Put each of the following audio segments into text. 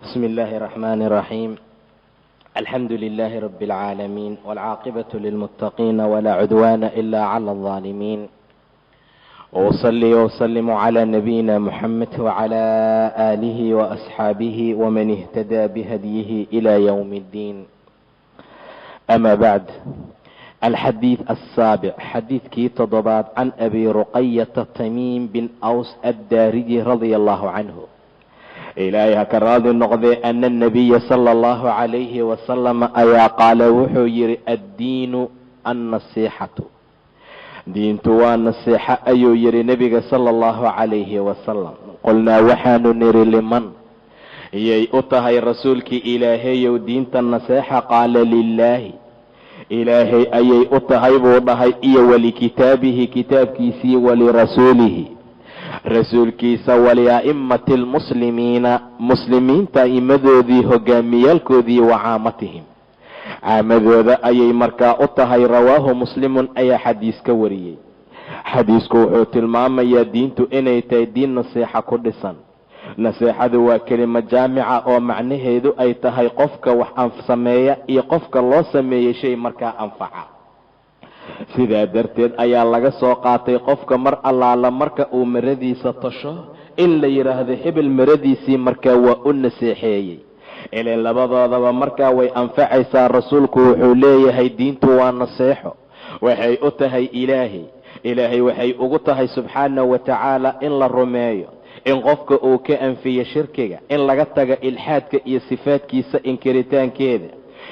بسم الله الرحمن الرحيم. الحمد لله رب العالمين، والعاقبة للمتقين، ولا عدوان إلا على الظالمين. وأصلي وأسلم على نبينا محمد وعلى آله وأصحابه ومن اهتدى بهديه إلى يوم الدين. أما بعد، الحديث السابع حديث كي تضبط عن أبي رقية تميم بن أوس الداري رضي الله عنه. ilaahay ha ka raadi noqdee ana anabiya sala allahu calayhi wasalam ayaa qaala wuxuu yidhi addiinu annasiixatu, diintu waa nasiixa ayuu yidhi nebiga sala allahu calayhi wasalam. qulnaa waxaanu nidhi liman iyay u tahay rasuulkii ilaahayow diinta nasiixa? qaala lilaahi, ilaahay ayay u tahay buu dhahay, iyo walikitaabihi kitaabkiisii, walirasuulihi rasuulkiisa, walia'immati lmuslimiina muslimiinta a'immadoodii hogaamiyaalkoodii, wa caamatihim caamadooda ayay markaa u tahay. rawaahu muslimun ayaa xadiis ka wariyey. xadiisku wuxuu tilmaamayaa diintu inay tahay diin nasiixa ku dhisan. nasiixadu waa kelimo jaamica oo macnaheedu ay tahay qofka wax sameeya iyo qofka loo sameeyey shay markaa anfaca. sidaa darteed ayaa laga soo qaatay qofka mar allaala marka uu maradiisa tasho in la yidhaahdo hebel maradiisii markaa waa u naseexeeyey. ileen labadoodaba markaa way anfacaysaa. rasuulku wuxuu leeyahay diintu waa naseexo, waxay u tahay ilaahay waxay ugu tahay subxaanahu wa tacaala in la rumeeyo, in qofka uu ka anfiyo shirkiga, in laga taga ilxaadka iyo sifaadkiisa inkiritaankeeda,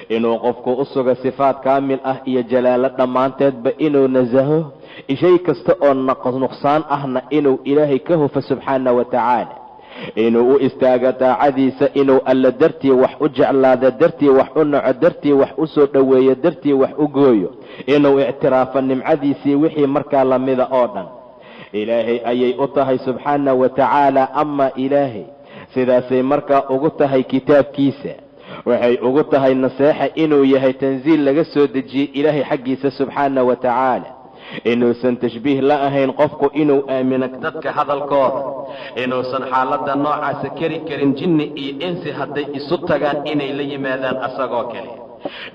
inuu qofku u sugo sifaad kaamil ah iyo jalaalo dhammaanteedba, inuu nasaho shay kasta oo nuqsaan ahna inuu ilaahay ka hufo subxaana wa tacaala, inuu u istaago daacadiisa, inuu alla dartii wax u jeclaado, dartii wax u naco, dartii wax u soo dhoweeyo, dartii wax u gooyo, inuu ictiraafo nimcadiisii wixii markaa lamida oo dhan. ilaahay ayay u tahay subxaana wa tacaala. ama ilaahay sidaasay markaa ugu tahay kitaabkiisa, waxay ugu tahay naseexa inuu yahay tanziil laga soo dejiyey ilaahay xaggiisa subxaana wa tacaala, inuusan tashbiih la ahayn qofku inuu aamino dadka hadalkooda, inuusan xaaladda noocaasa keri karin jinni iyo insi hadday isu tagaan inay la yimaadaan asagoo kale,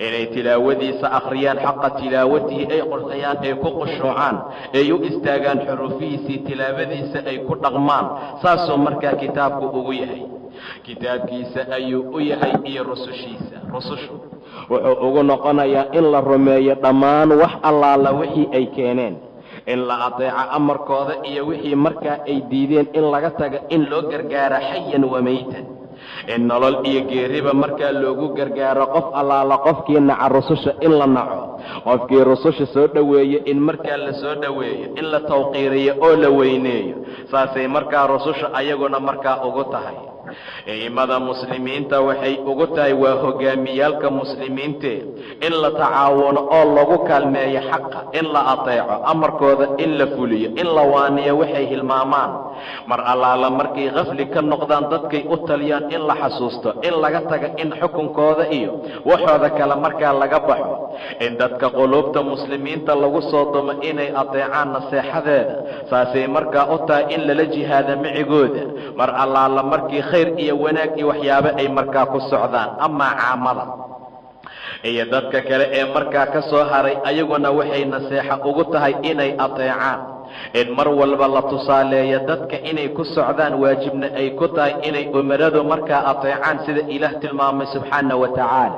inay tilaawadiisa akhriyaan xaqa tilaawatihi, ay qortayaan, ay ku khushuucaan, ay u istaagaan xuruufihiisii tilaawadiisa, ay ku dhaqmaan. saasuu markaa kitaabku ugu yahay. kitaabkiisa ayuu u yahay iyo rusushiisa. rusushu wuxuu ugu noqonayaa in la rumeeyo dhammaan wax allaala wixii ay keeneen, in la adeeco amarkooda, iyo wixii markaa ay diideen in laga taga, in loo gargaaro xayan wa maytan, in nolol iyo geeriba markaa loogu gargaaro. qof allaala qofkii naca rususha in la naco, qofkii rususha soo dhoweeyo in markaa la soo dhoweeyo, in la tawqiiriyo oo la weyneeyo. saasay markaa rususha ayaguna markaa ugu tahay. a'immada muslimiinta waxay ugu tahay waa hogaamiyaalka muslimiinte, in la tacaawuno oo lagu kaalmeeyo xaqa, in la ateeco amarkooda, in la fuliyo, in la waaniyo waxay hilmaamaan. mar allaala markay qafli ka noqdaan dadkay u taliyaan in la xasuusto, in laga taga, in xukunkooda iyo waxooda kale markaa laga baxo, in dadka quluubta muslimiinta lagu soo dumo inay ateecaan naseexadeeda. saasay markaa u tahay in lala jihaada micigooda mar allaala markii khayr iyo wanaag iyo waxyaabo ay markaa ku socdaan. amaa caamada iyo dadka kale ee markaa ka soo haray, ayaguna waxay naseexa ugu tahay inay ateecaan, in mar walba la tusaaleeyo dadka inay ku socdaan, waajibna ay ku tahay inay umaradu markaa ateecaan, sida ilaah tilmaamay subxaana wa tacaala.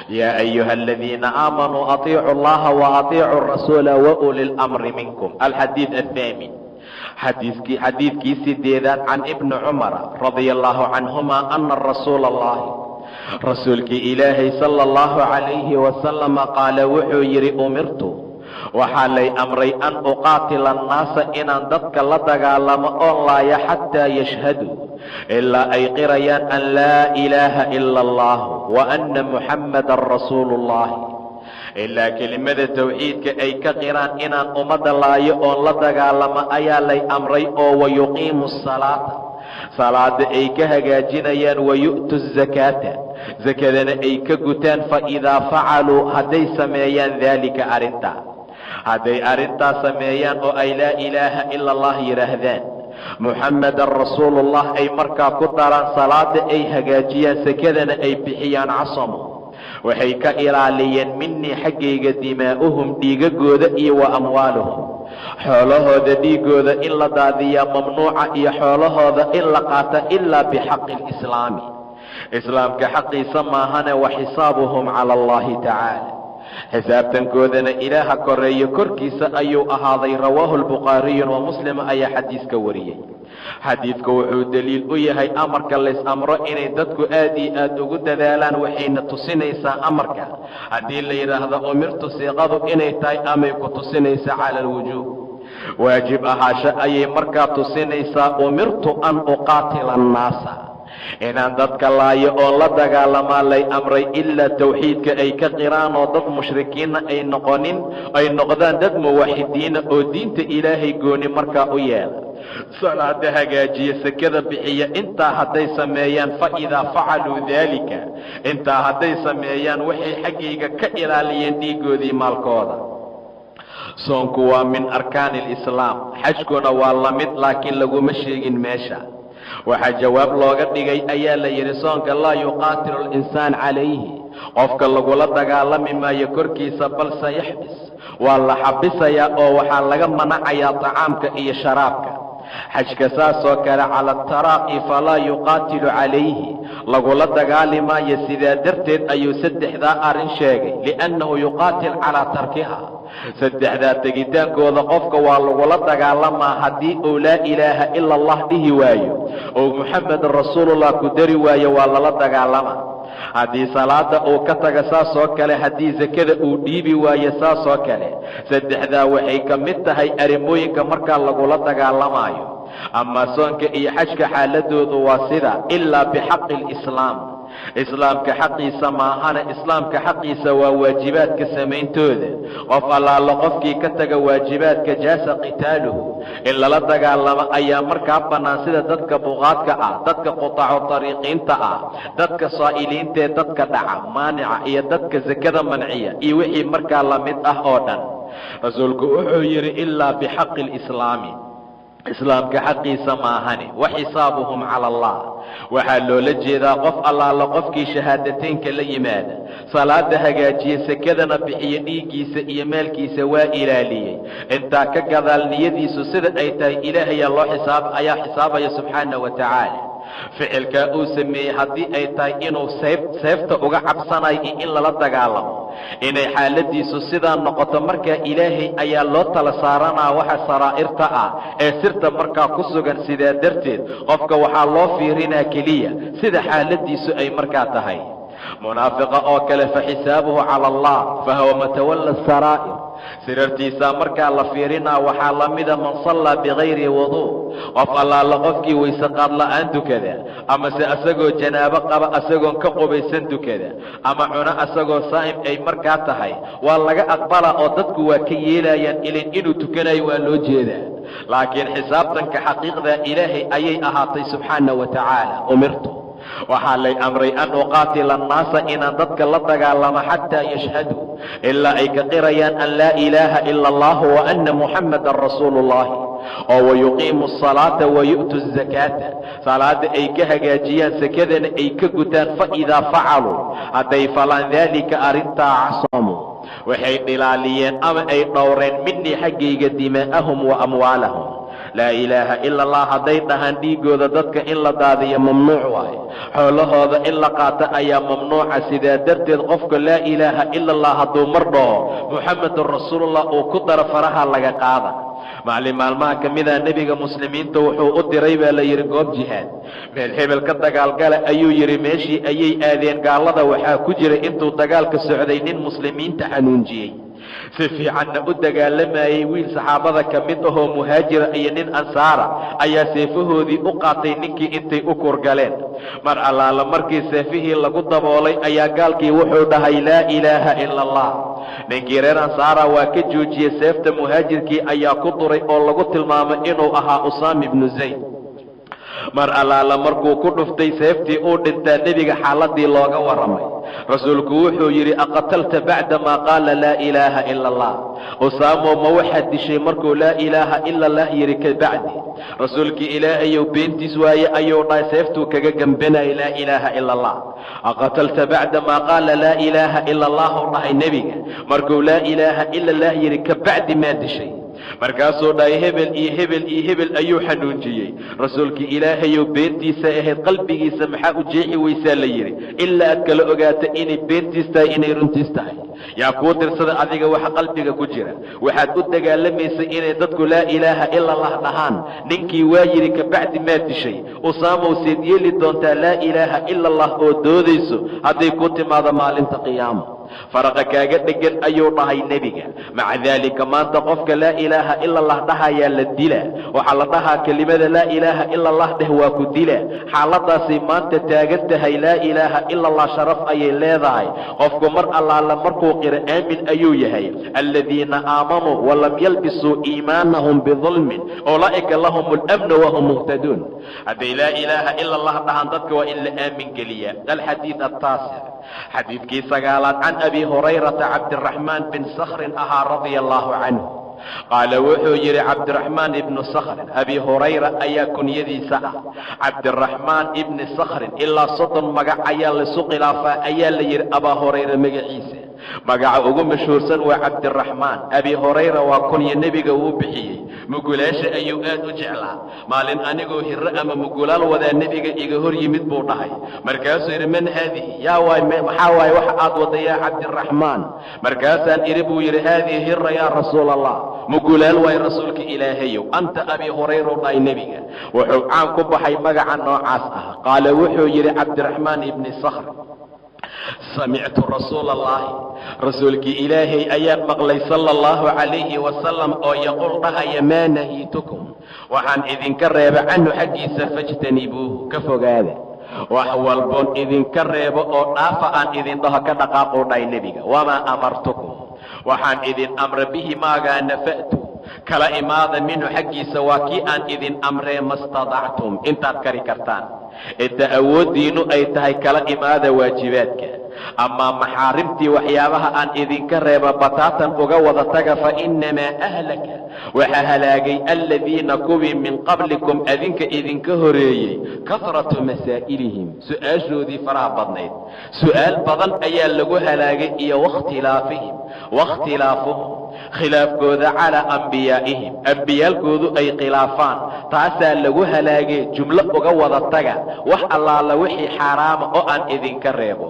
yaa ayuha aladiina aamanuu atiicu allaha wa atiicu rasuula wa uli lamri minkum. alxadiid athaamin, xadiidkii sideedaad, can ibni cumara radia allahu canhuma ana rasuula allahi, rasuulkii ilaahay sala allahu calayhi wasalama qaala wuxuu yidhi umirtu, waxaa lay amray an uqaatila annaasa, inaan dadka la dagaalamo oon laaya, xataa yashhaduu, ilaa ay qirayaan an laa ilaaha ila allah wa anna muxammadan rasuulu llahi, ilaa kelimada tawxiidka ay ka qiraan. inaan ummadda laayo oon la dagaalamo ayaa lay amray. oo wayuqiimu asalaata, salaada ay ka hagaajinayaan, wayu'tu azakaata, zakadana ay ka gutaan. faidaa facaluu, hadday sameeyaan daalika arrintaa, hadday arrintaas sameeyaan oo ay laa ilaaha ila allah yidhaahdaan, muxammadan rasuulullah ay markaa ku daraan salaada ay hagaajiyaan sakadana ay bixiyaan casamu waxay ka ilaaliyeen minii xaggayga dimaa'uhum dhiigagooda iyo wa amwaaluhum xoolahooda dhiigooda in la daadiyaa mamnuuca iyo xoolahooda in la qaata ilaa bixaqi lislaami islaamka xaqiisa maahane wa xisaabuhum cala allahi tacaala xisaabtankoodana ilaaha koreeyo korkiisa ayuu ahaaday rawaahu lbukhaariyun wa muslim ayaa xadiiska wariyey xadiidku wuxuu daliil u yahay amarka lays amro inay dadku aad iyo aad ugu dadaalaan waxayna tusinaysaa amarka haddii la yidhaahdo umirtu siiqadu inay tahay amay ku tusinaysaa cala alwujuub waajib ahaasho ayay markaa tusinaysaa umirtu an uqaatila annaasa inaan dadka laayo oo la dagaalamaa lay amray ilaa tawxiidka ay ka qiraan oo dad mushrikiinna ay noqdaan dad muwaxidiina oo diinta ilaahay gooni markaa u yeela salaada hagaajiya sakada bixiya intaa hadday sameeyaan fa idaa facaluu daalika intaa hadday sameeyaan waxay xaggayga ka ilaaliyeen dhiigoodii maalkooda soonku waa min arkaani alislaam xajkuna waa la mid laakiin laguma sheegin meesha waxaa jawaab looga dhigay ayaa la yidhi soonka laa yuqaatilu alinsaan calayhi qofka lagula dagaalami maayo korkiisa bal sayaxbis waa la xabisayaa oo waxaa laga manacayaa tacaamka iyo sharaabka xajka saasoo kale cala ataraaqi falaa yuqaatilu calayhi lagula dagaali maayo sidaa darteed ayuu saddexdaa arrin sheegay liannahu yuqaatil calaa tarkiha saddexdaa tegitaankooda qofka waa lagula dagaalamaa haddii uu laa ilaaha ila allah dhihi waayo oo muxammedan rasuulullah ku dari waayo waa lala dagaalamaa haddii salaada uu ka taga saasoo kale haddii sakada uu dhiibi waayo saasoo kale saddexdaa waxay ka mid tahay arrimooyinka markaa lagula dagaalamaayo ama soonka iyo xajka xaaladoodu waa sida ilaa bixaqi alislaam islaamka xaqiisa maahane islaamka xaqiisa waa waajibaadka samayntooda qof allaala qofkii ka taga waajibaadka jaasa qitaaluhu in lala dagaalamo ayaa markaa bannaan sida dadka buqaadka ah dadka qutaacu tariiqiinta ah dadka saa'iliintaee dadka dhaca maanica iyo dadka sakada manciya iyo wixii markaa la mid ah oo dhan rasuulku wuxuu yidhi ilaa bixaqi alislaami islaamka xaqiisa maahane wa xisaabuhum cala allah waxaa loola jeedaa qof allaala qofkii shahaadateynka la yimaada salaada hagaajiye sakadana bixiyo dhiiggiisa iyo maalkiisa waa ilaaliyey intaa ka gadaal niyadiisu sida ay tahay ilaahayaa xisaabaya subxaana wa tacaala ficilkaa uu sameeyey haddii ay tahay inuu seefta uga cabsanayo iyo in lala dagaalamo inay xaaladiisu sidaa noqoto markaa ilaahay ayaa loo tala saaranaa waxa saraa'irta ah ee sirta markaa ku sugan sidaa darteed qofka waxaa loo fiirinaa keliya sida xaaladiisu ay markaa tahay munaafiqa oo kale fa xisaabuhu cala allah fa huwa matawalla saraa'ir sirartiisaa markaa la fiirinaa waxaa la mida man sallaa bikayri wuduu qof allaala qofkii wayse qaad la'aan dukada amase asagoo janaabo qaba asagoon ka qubaysan dukada ama cuno asagoo saa'im ay markaa tahay waa laga aqbala oo dadku waa ka yeelayaan ilin inuu tukanayo waa loo jeedaa laakiin xisaabtanka xaqiiqda ilaahay ayay ahaatay subxaana wa tacaala umirtu waxaa lay amray an uqaatila annaasa inaan dadka la dagaalamo xataa yashhaduu ilaa ay ka qirayaan an laa ilaaha ila allah wa anna muxammadan rasuulu llahi oo wayuqiimu asalaata wayu'tu azakaata salaada ay ka hagaajiyaan sakadana ay ka gutaan fa idaa facaluu hadday falaan daalika arrintaa casamuu waxay dhilaaliyeen ama ay dhowreen minii xaggayga dimaa'ahum wa amwaalahum laa ilaaha ila allah hadday dhahaan dhiigooda dadka in la daadiyo mamnuuc waayo xoolahooda in la qaato ayaa mamnuuca sidaa darteed qofka laa ilaaha ila allah hadduu mar dhaho muxamedun rasuulullah uu ku daro faraha laga qaada maalin maalmaha ka mida nebiga muslimiinta wuxuu u diray baa la yidhi goob jihaad meel hebel ka dagaalgala ayuu yidhi meeshii ayay aadeen gaalada waxaa ku jira intuu dagaalka socday nin muslimiinta xanuunjiyey si fiicanna u dagaalamayey wiil saxaabada ka mid ahoo muhaajira iyo nin ansaara ayaa seefahoodii u qaatay ninkii intay u kurgaleen mar allaala markii seefihii lagu daboolay ayaa gaalkii wuxuu dhahay laa ilaaha ila allah ninkii reer ansaara waa ka joojiyey seefta muhaajirkii ayaa ku duray oo lagu tilmaamay inuu ahaa usaama ibnu zayd mar allaala markuu ku dhuftay seeftii uu dhintaa nebiga xaaladii looga warramay rasuulku wuxuu yidhi aqatalta bacda maa qaala laa ilaaha ila allah usaamo ma waxaad dishay markuu laa ilaaha ila allah yidhi kabacdi rasuulkii ilaahayow beentiis waaye ayuu dhahay seeftuu kaga gembanayay laa ilaaha ila allah aqatalta bacda maa qaala laa ilaaha ila allah u dhahay nebiga markuu laa ilaaha ila allah yidhi kabacdi maa dishay markaasuu dhahay hebel iyo hebel iyo hebel ayuu xanuunjiyey rasuulkii ilaahayow beentiisa ahayd qalbigiisa maxaa u jeexi weysaa la yidhi ilaa aad kala ogaato inay beentiis tahay inay runtiis tahay yaa kuu dirsada adiga waxa qalbiga ku jira waxaad u dagaalamaysay inay dadku laa ilaaha ila allah dhahaan ninkii waa yidhi kabacdi maa dishay usaamow seed yeeli doontaa laa ilaaha ila allah oo doodayso hadday ku timaado maalinta qiyaama faraqa kaaga dhegan ayuu dhahay nebiga maca daalika maanta qofka laa ilaaha ila allah dhahayaa la dila waxaa la dhahaa kelimada laa ilaaha ila allah dheh waa ku dila xaaladaasay maanta taagan tahay laa ilaaha ila allah sharaf ayay leedahay qofku mar allaala markuu qiro aamin ayuu yahay aladiina aamanuu walam yalbisuu iimaanahum bidulmin ulaa'ika lahum اlamnu wahum muhtaduun hadday laa ilaaha ila allah dhahaan dadka waa in la aamin geliya alxadiid ataasic xadiidkii sagaalaad can abi hurayrata cabdiraxmaan bin sakhrin ahaa radia allahu canhu qaala wuxuu yidhi cabdiraxmaan ibnu sakhrin abi hurayra ayaa kunyadiisa ah cabdiraxmaan ibni sakhrin ilaa 30 magac ayaa laisu khilaafaa ayaa la yidhi abaa hurayra magaciisa magaca ugu mashhuursan waa cabdiraxmaan abi hurayra waa kunya nebiga uu bixiyey mugulaasha ayuu aad u jeclaa maalin anigoo hirro ama mugulaal wadaa nebiga iga hor yimid buu dhahay markaasuu yidhi man haadihi yaa waay maxaa waaye waxa aad wada yaa cabdiraxmaan markaasaan idhi buu yidhi haadihi hirra yaa rasuul allah mugulaal waay rasuulka ilaahayow anta abi hurayra u dhahay nebiga wuxuu caan ku baxay magaca noocaas ah qaala wuxuu yidhi cabdiraxmaan ibni sakhr samictu rasuula allahi rasuulkii ilaahay ayaan maqlay sala allahu calayhi wasalam oo yaquul dhahaya maa nahiitukum waxaan idinka reeba canhu xaggiisa fajtanibuuhu ka fogaada wax walboon idinka reebo oo dhaafa aan idin dhaho ka dhaqaaquu dhahay nebiga wamaa amartukum waxaan idin amra bihi maagaa nafa'tu kala imaada minhu xaggiisa waa kii aan idin amree mastadactum intaad kari kartaan inta awooddiinnu ay tahay kala imaada waajibaadka amaa maxaarimtii waxyaabaha aan idinka reeba bataatan uga wada taga fa innamaa ahlaka waxaa halaagay aladiina kuwii min qablikum adinka idinka horeeyey kasratu masaa'ilihim su'aashoodii faraha badnayd su'aal badan ayaa lagu halaagay iyo wakhtilaafuhum khilaafkooda calaa ambiyaa'ihim ambiyaalkoodu ay khilaafaan taasaa lagu halaagay jumlo uga wada taga wax allaala wixii xaaraama oo aan idinka reebo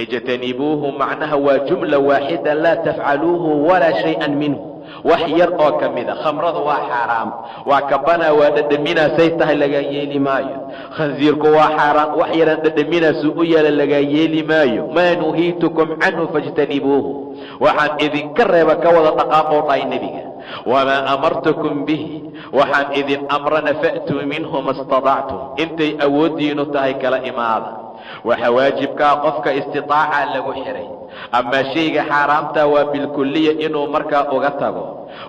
ijtanibuuhu macnaha waa jumla waaxida laa tafcaluuhu walaa shay-an minhu wax yar oo ka mida khamradu waa xaaraam waa kabanaa waa dhadhaminaasay tahay lagaa yeeli maayo khansiirku waa xaaraan wax yaran dhadhaminaasuu u yeela lagaa yeeli maayo maa nuhiitukum canhu fajtanibuuhu waxaan idinka reeba ka wada dhaqaaqoo dhahay nebiga wamaa amartukum bihi waxaan idin amrana fa'tuu minhu mastadactum intay awooddiinu tahay kala imaada waxa waajibkaa qofka istitaaca lagu xihay amaa shayga xaaraamta waa bilkulliya inuu markaa uga tago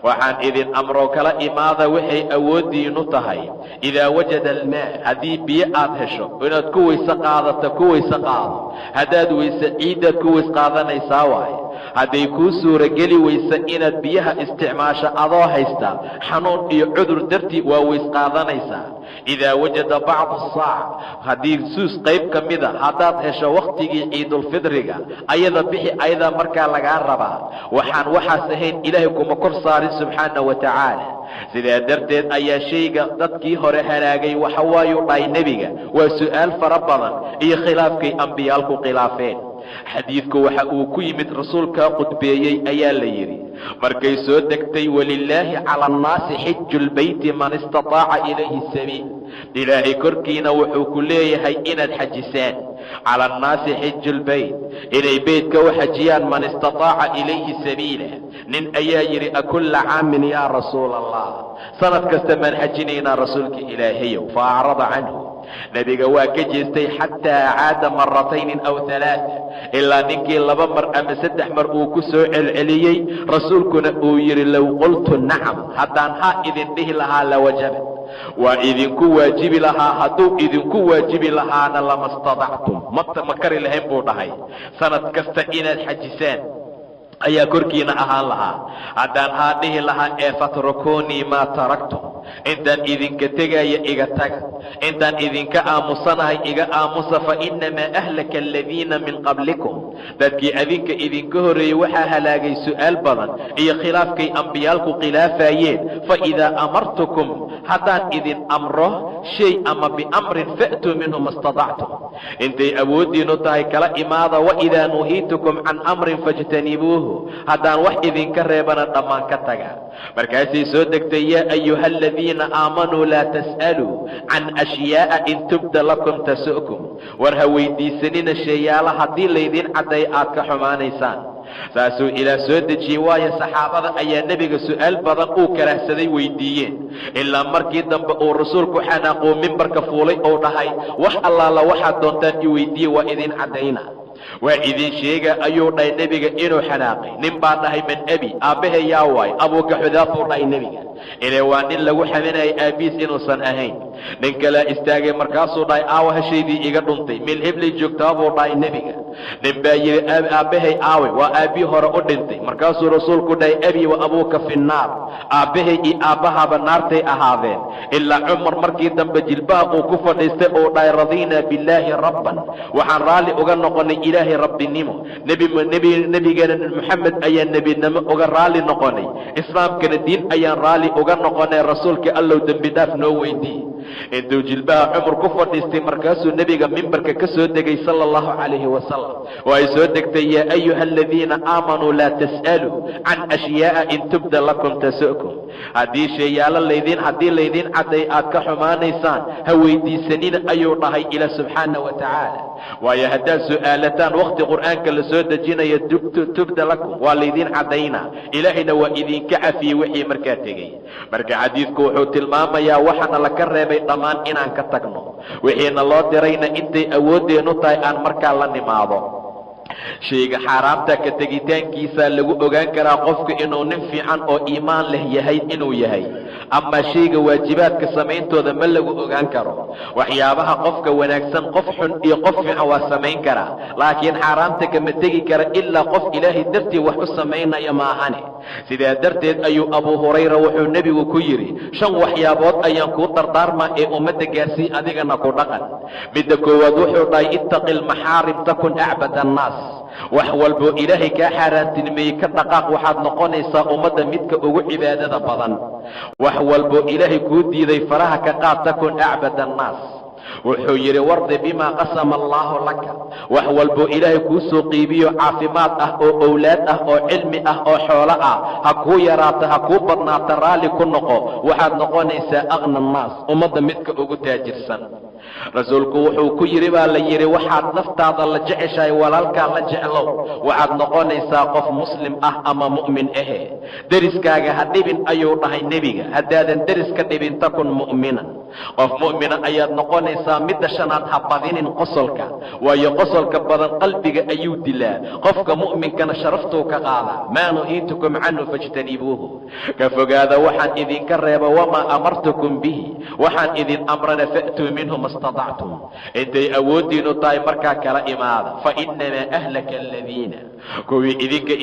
waxaan idin amro kala imaada waxay awooddiinu tahay idaa wajada almaa haddii biyo aad hesho inaad ku weyse qaadato ku weyse qaado haddaad weyse ciiddaad ku weys qaadanaysaa waaye hadday kuu suurageli weyse inaad biyaha isticmaasho adoo haysta xanuun iyo cudur dartii waa weys qaadanaysaa idaa wajada bacdu saac haddii suus qayb ka mida haddaad hesho wakhtigii ciidulfidriga ayada bixi ayadaa markaa lagaa rabaa waxaan waxaas ahayn ilaahay kuma kor saarin subxaana wa tacaala sidaa darteed ayaa shayga dadkii hore halaagay waxa waayuu dhahay nebiga waa su'aal fara badan iyo khilaafkay ambiyaalku khilaafeen xadiidku waxa uu ku yimid rasuulkaa qudbeeyey ayaa la yidhi markay soo degtay walilaahi cala annaasi xiju lbeyti man istataaca ilayhi sabiil ilaahay korkiina wuxuu ku leeyahay inaad xajisaan cala annaasi xiju lbeyt inay beytka u xajiyaan man istataaca ilayhi sabiila nin ayaa yidhi akulla caamin yaa rasuula allah sanad kasta maan xajinaynaa rasuulka ilaahayow fa acrada canhu nebiga waa ka jeestay xataa caada marataynin aw alaaa ilaa ninkii 2 mar ama 3 mar uu ku soo celceliyey rasuulkuna uu yidhi low qultu nacam haddaan haa idin dhihi lahaa lawajabat waa idinku waajibi lahaa hadduu idinku waajibi lahaana lama stadactum ma kari lahayn buu dhahay sanad kasta inaad xajisaan ayaa korkiina ahaan lahaa. haddaan haa dhihi lahaa ee fatrukuunii maa taraktum, intaan idinka tegaya iga taga, intaan idinka aamusanahay iga aamusa. fa inamaa ahlaka aladiina min qablikum, dadkii adinka idinka horreeyey waxaa halaagay su'aal badan iyo khilaafkay ambiyaalku khilaafayeen. fa idaa amartukum, haddaan idin amro shay ama biamrin fa'tuu minhu ma statactum, intay awooddiinu tahay kala imaada. waidaa nuhiitukum can amrin fajtanibuuhu, haddaan wax idinka reebana dhammaan ka taga. markaasay soo degtay yaa ayuha aladiina aamanuu laa tas'aluu can ashyaa'a in tubda lakum tasu'kum, war ha weydiisanina sheeyaala haddii laydin cadday aad ka xumaanaysaan. saasuu ilaah soo dejiyey, waayo saxaabada ayaa nebiga su'aal badan uu karahsaday weydiiyeen, ilaa markii dambe uu rasuulku xanaaquu mimbarka fuulay oo dhahay wax allaala waxaad doontaan i weydiiye waa idin caddayna, waa idin sheega ayuu dhahay nebiga inuu xanaaqay. nin baa dhahay man abi, aabbahay yaa waay? abuuka xudaafuu dhahay nebiga, inay waa nin lagu xaminayay aabbiis inuusan ahayn. nin kalaa istaagay markaasuu dhahay aawa hashaydii iga dhuntay, meel heblay joogtaa buu dhahay nebiga. nin baa yidhi aabbahay aawe? waa aabbii hore u dhintay. markaasuu rasuulku dhahay abii wa abuuka fi nnaar, aabbahay iyo aabbahaba naartay ahaadeen. ilaa cumar markii dambe jilbaha uu ku fadhiistay uu dhahay radiinaa billaahi rabban, waxaan raalli uga noqonay ilaahay rabbinimo, nebigeena moxamed ayaan nebinimo uga raalli noqonay, islaamkana diin ayaan raalli uga noqonay, rasuulka allow dembi dhaaf noo weydii. intuu jilbaha cumar ku fadhiistay markaasuu nebiga mimbarka ka soo degay sala allahu calayhi wasalam, oo ay soo degtay yaa ayuha aladiina aamanuu laa tas'aluu can ashyaa'a in tubda lakum tasu'kum, haddii laydin cadday aad ka xumaanaysaan ha weydiisanina ayuu dhahay ilaah subxaana wa tacaala. waayo haddaad su'aalataan wakhti qur'aanka la soo dejinaya tubda lakum, waa laydin caddaynaa, ilaahayna waa idinka cafiyey wixii markaa tegey. marka xadiidku wuxuu tilmaamayaa waxaana laka reebay dhammaan inaan ka tagno, wixiina loo dirayna intay awooddeenu tahay aan markaa la nimaado. shayga xaaraamta ka tegitaankiisa lagu ogaan karaa qofku inuu nin fiican oo iimaan leh yahay inuu yahay, ama shayga waajibaadka samayntooda ma lagu ogaan karo. waxyaabaha qofka wanaagsan qof xun iyo qof fiican waa samayn karaa, laakiin xaaraamta kama tegi kara ilaa qof ilaahay dartii wax u samaynaya maahane. sidaa darteed ayuu abu hurayra wuxuu nebigu ku yidhi 5 waxyaabood ayaan kuu dardaarmaa ee ummadda gaarsii adigana ku dhaqan. midda koowaad wuxuu dhahay ittaqi lmaxaarim takun acbada annaas, wax walboo ilaahay kaa xaaraantinimeeyey ka dhaqaaq, waxaad noqonaysaa ummadda midka ugu cibaadada badan. wax walboo ilaahay kuu diiday faraha ka qaad, takun acbada annaas. wuxuu yidhi wardi bimaa qasama allaahu laka, wax walboo ilaahay kuu soo qiibiyo caafimaad ah oo owlaad ah oo cilmi ah oo xoolo ah, ha kuu yaraato ha kuu badnaato, raalli ku noqo, waxaad noqonaysaa aqna annaas, ummadda midka ugu taajirsan. rasuulku wuxuu ku yidhi baa la yidhi waxaad naftaada la jeceshahay walaalkaa la jeclow, waxaad noqonaysaa qof muslim ah ama mu'min ahe. deriskaaga ha dhibin ayuu dhahay nebiga, haddaadan deriska dhibin takun mu'minan, qof mu'mina ayaad noqonaysaa. midda shanaad ha badinin qosolka, waayo qosolka badan qalbiga ayuu dilaa, qofka mu'minkana sharaftuu ka qaadaa. maa nuhiitukum canhu fajtanibuuhu, ka fogaada waxaan idinka reeba, wamaa amartukum bihi, waxaan idin amrana fa'tuu minhu ma statactum, intay awooddiinu tahay markaa kala imaada. fa inamaa ahlaka aladiina, kuwii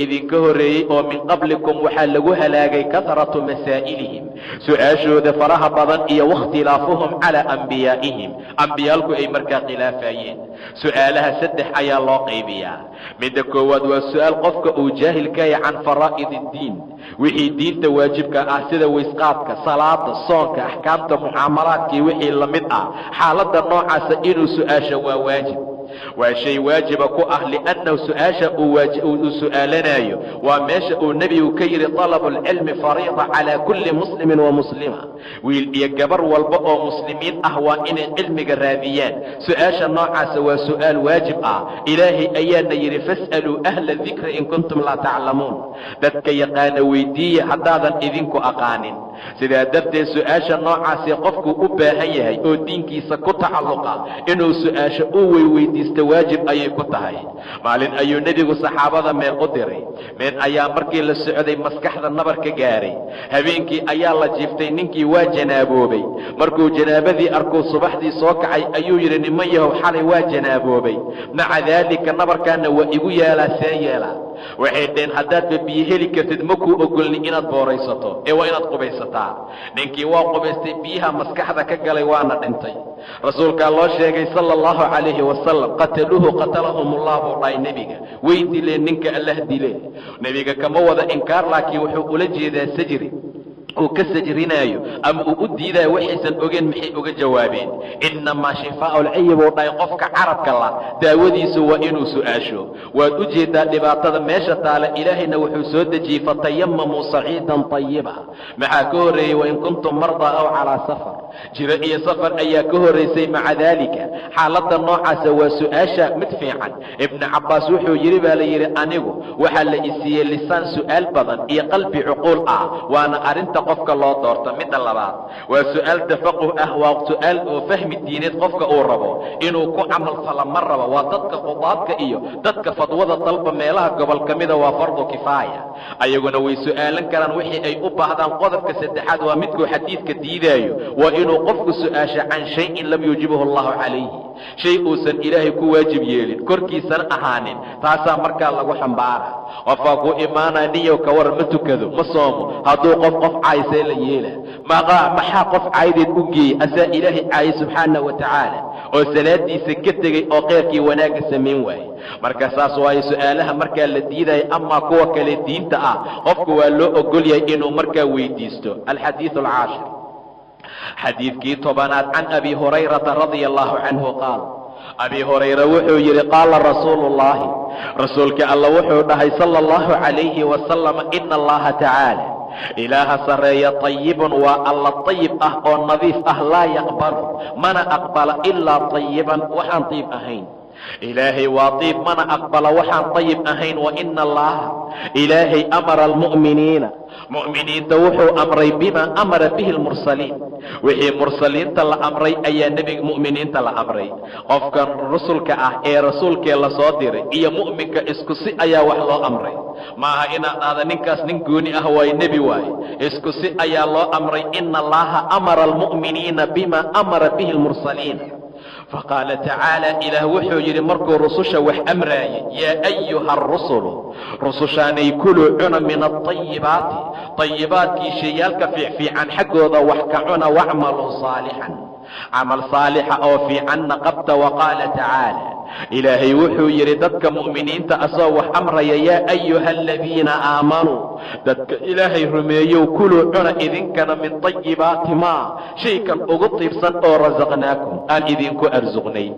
idinka horreeyey oo min qablikum waxaa lagu halaagay kahratu masaa'ilihim, su'aashooda faraha badan iyo wakhtilaafuhum calaa anbiyaa'ihim, ambiyaalku ay markaa khilaafayeen. su'aalaha 3 ayaa loo qaybiyaa. midda koowaad waa su'aal qofka uu jaahilkaya can faraa'id iddiin, wixii diinta waajibka ah sida waysqaadka, salaada, soonka, axkaamta mucaamalaadkii wixii la mid ah. xaaladda noocaasa inuu su'aasha waa waajib, waa shay waajiba ku ah, li'annahu su'aasha uu su'aalanayo waa meesha uu nebigu ka yidhi talabu lcilmi fariida calaa kulli muslimin wa muslima, wiil iyo gabar walba oo muslimiin ah waa inay cilmiga raadiyaan. su'aasha noocaasa waa su'aal waajib ah. ilaahay ayaana yidhi fas'aluu ahla dikri in kuntum laa taclamuun, dadka yaqaana weydiiya haddaadan idinku aqaanin. sidaa darteed su'aasha noocaasi qofkuu u baahan yahay oo diinkiisa ku tacalluqa inuu su'aasha u weydiisto waajib ayay ku tahay. maalin ayuu nebigu saxaabada meel u diray, meel ayaa markii la socday maskaxda nabar ka gaaray. habeenkii ayaa la jiiftay, ninkii waa janaaboobay. markuu janaabadii arkuu subaxdii soo kacay ayuu yidhi niman yahow xalay waa janaaboobay, maca daalika nabarkaana waa igu yaalaa see yeelaa. waxay dheen haddaadba biyo heli kartid ma kuu ogolni inaad booraysato ee waa inaad qubaysataa. ninkii waa qubaystay, biyaha maskaxda ka galay waana dhintay. rasuulkaa loo sheegay sala allahu calayhi wasalam, qataluuhu qatalahumullah buu dhahay nebiga, way dileen ninka allah dileen. nebiga kama wada inkaar, laakiin wuxuu ula jeedaa sajri uu ka sajrinaayo ama uu u diidaayo waxaysan ogeen. maxay uga jawaabeen? innamaa shifaa'u lcayi buu dhahay, qofka carabka la daawadiisu waa inuu su'aasho. waad u jeedaa dhibaatada meesha taala. ilaahayna wuxuu soo dejiyey fatayamamuu saciidan tayiba. maxaa ka horreeyey? wain kuntum mardaa aw calaa safar, jiro iyo safar ayaa ka horraysay. maca daalika xaaladda noocaasa waa su'aasha mid fiican. ibnu cabbaas wuxuu yidhi baa la yidhi, anigu waxaa la isiiyey lisaan su'aal badan iyo qalbi cuquul ah, waana arrinta qofka loo doorto. midda labaad waa su'aal tafaquh ah, waa su'aal oo fahmi diineed qofka uu rabo inuu ku camal fala ma rabo. waa dadka qudaadka iyo dadka fadwada dalba meelaha gobol ka mida waa fardu kifaaya, ayaguna way su'aalan karaan wixii ay u baahdaan. qodobka saddexaad waa midkuu xadiidka diidaayo, waa inuu qofku su'aasho can shayin lam yujibuhu allahu calayhi, shay uusan ilaahay ku waajib yeelin, korkiisana ahaanin. taasaa markaa lagu xambaara. qofaa ku imaanaya niyow ka war ma tukado ma soomo, hadduu qof caysee la yeela. maxaa qof caydeed u geeyey? asaa ilaahay caayay subxaana wa tacaala oo salaadiisa ka tegey oo kheyrkii wanaagga samayn waaye. marka saas waaye su'aalaha markaa la diidaya. amaa kuwa kale diinta ah qofku waa loo ogol yahay inuu markaa weydiisto. alxadiidu alcaashir, xadiidkii 10aad, can abi hurayrata radia allahu canhu qaal, abi hurayra wuxuu yidhi, qaala rasuulu llaahi, rasuulka alla wuxuu dhahay sala allahu calayhi wasalam, ina allaha tacaala, ilaaha sarreeya tayibun waa alla tayib ah oo nadiif ah, laa yaqbalu mana aqbala ilaa tayiban waxaan tiib ahayn. ilaahay waa tiib, mana aqbala waxaan tayib ahayn. wa ina allaha ilaahay amara almu'miniina, mu'miniinta wuxuu amray bima amara bihi lmursaliin, wixii mursaliinta la amray ayaa nebiga mu'miniinta la amray. qofkan rusulka ah ee rasuulkee la soo diray iyo mu'minka isku si ayaa wax loo amray. maaha inaad aada ninkaas nin gooni ah waaye nebi waaye, isku si ayaa loo amray. ina allaha amara almu'miniina bima amara bihi lmursaliin. faqaala tacaala, ilaah wuxuu yidhi markuu rususha wax amraayey, yaa ayuha arusulu, rusushaanay kuluu cuna min aayibaati, ayibaadkii shayaalka fiicfiican xaggooda wax ka cuna, wacmaluu saalixan, camal saalixa oo fiicanna qabta. waqaala tacaala, ilaahay wuxuu yidhi dadka mu'miniinta asoo wax amraya, yaa ayuha aladiina aamanuu, dadka ilaahay rumeeyow, kuluu cuna idinkana min tayibaati maa, shaykan ugu tiibsan oo rasaqnaakum aan idinku arsuqnay.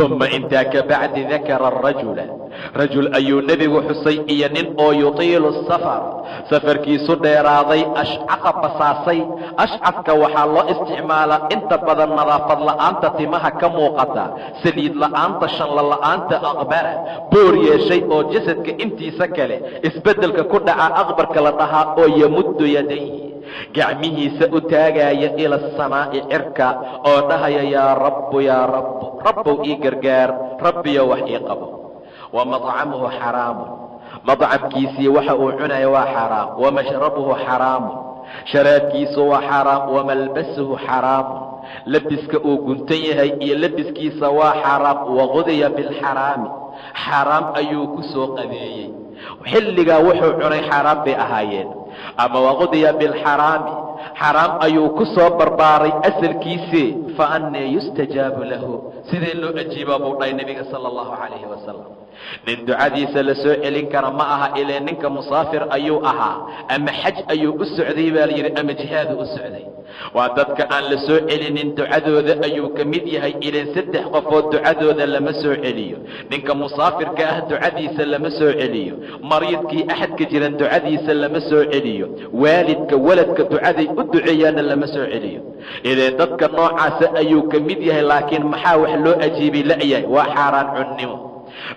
uma intaa ka bacdi dakara arajula, rajul ayuu nebigu xusay iyo nin oo yutiilu safar, safarkiisu dheeraaday, ashcaqa basaasay. ashcafka waxaa loo isticmaalaa inta badan nadaafad la'aanta timaha ka muuqata, saliid la'aanta, shanla la'aanta, aqbara boor yeeshay oo jasadka intiisa kale isbeddelka ku dhaca aqbarka la dhahaa, oo yamuddu yadayhi, gacmihiisa u taagaaya ila asamaa'i, cirka, oo dhahaya yaa rabbu yaa rabbu, rabbow ii gargaar, rabbiyo wax ii qabo. wa madcamuhu xaraamun, madcamkiisii waxa uu cunaya waa xaraam. wa mashrabuhu xaraamun, sharaabkiisu waa xaraam. wa malbasuhu xaraamun, labiska uu guntan yahay iyo labiskiisa waa xaraam. waqudiya bilxaraami, xaraam ayuu ku soo qadeeyey. xilligaa wuxuu cunay xaraam bay ahaayeen. ama waqudiya bilxaraami, xaraam ayuu ku soo barbaaray asalkiisii. fa annee yustajaabu lahu, sidee loo ajiibaa buu dhahay nebiga sala allahu calayhi wasalam. nin ducadiisa la soo celin kara ma aha, ilee ninka musaafir ayuu ahaa, ama xaj ayuu u socday baa la yidhi, ama jihaadu u socday. waa dadka aan la soo celinin ducadooda ayuu ka mid yahay. ileen 3 qofood ducadooda lama soo celiyo. ninka musaafirka ah ducadiisa lama soo celiyo. mariidkii axadka jiran ducadiisa lama soo celiyo. waalidka waladka ducaday u duceeyaana lama soo celiyo. ileen dadka noocaasa ayuu ka mid yahay. laakiin maxaa wax loo ajiibay la'yahay? waa xaaraan cunnimo.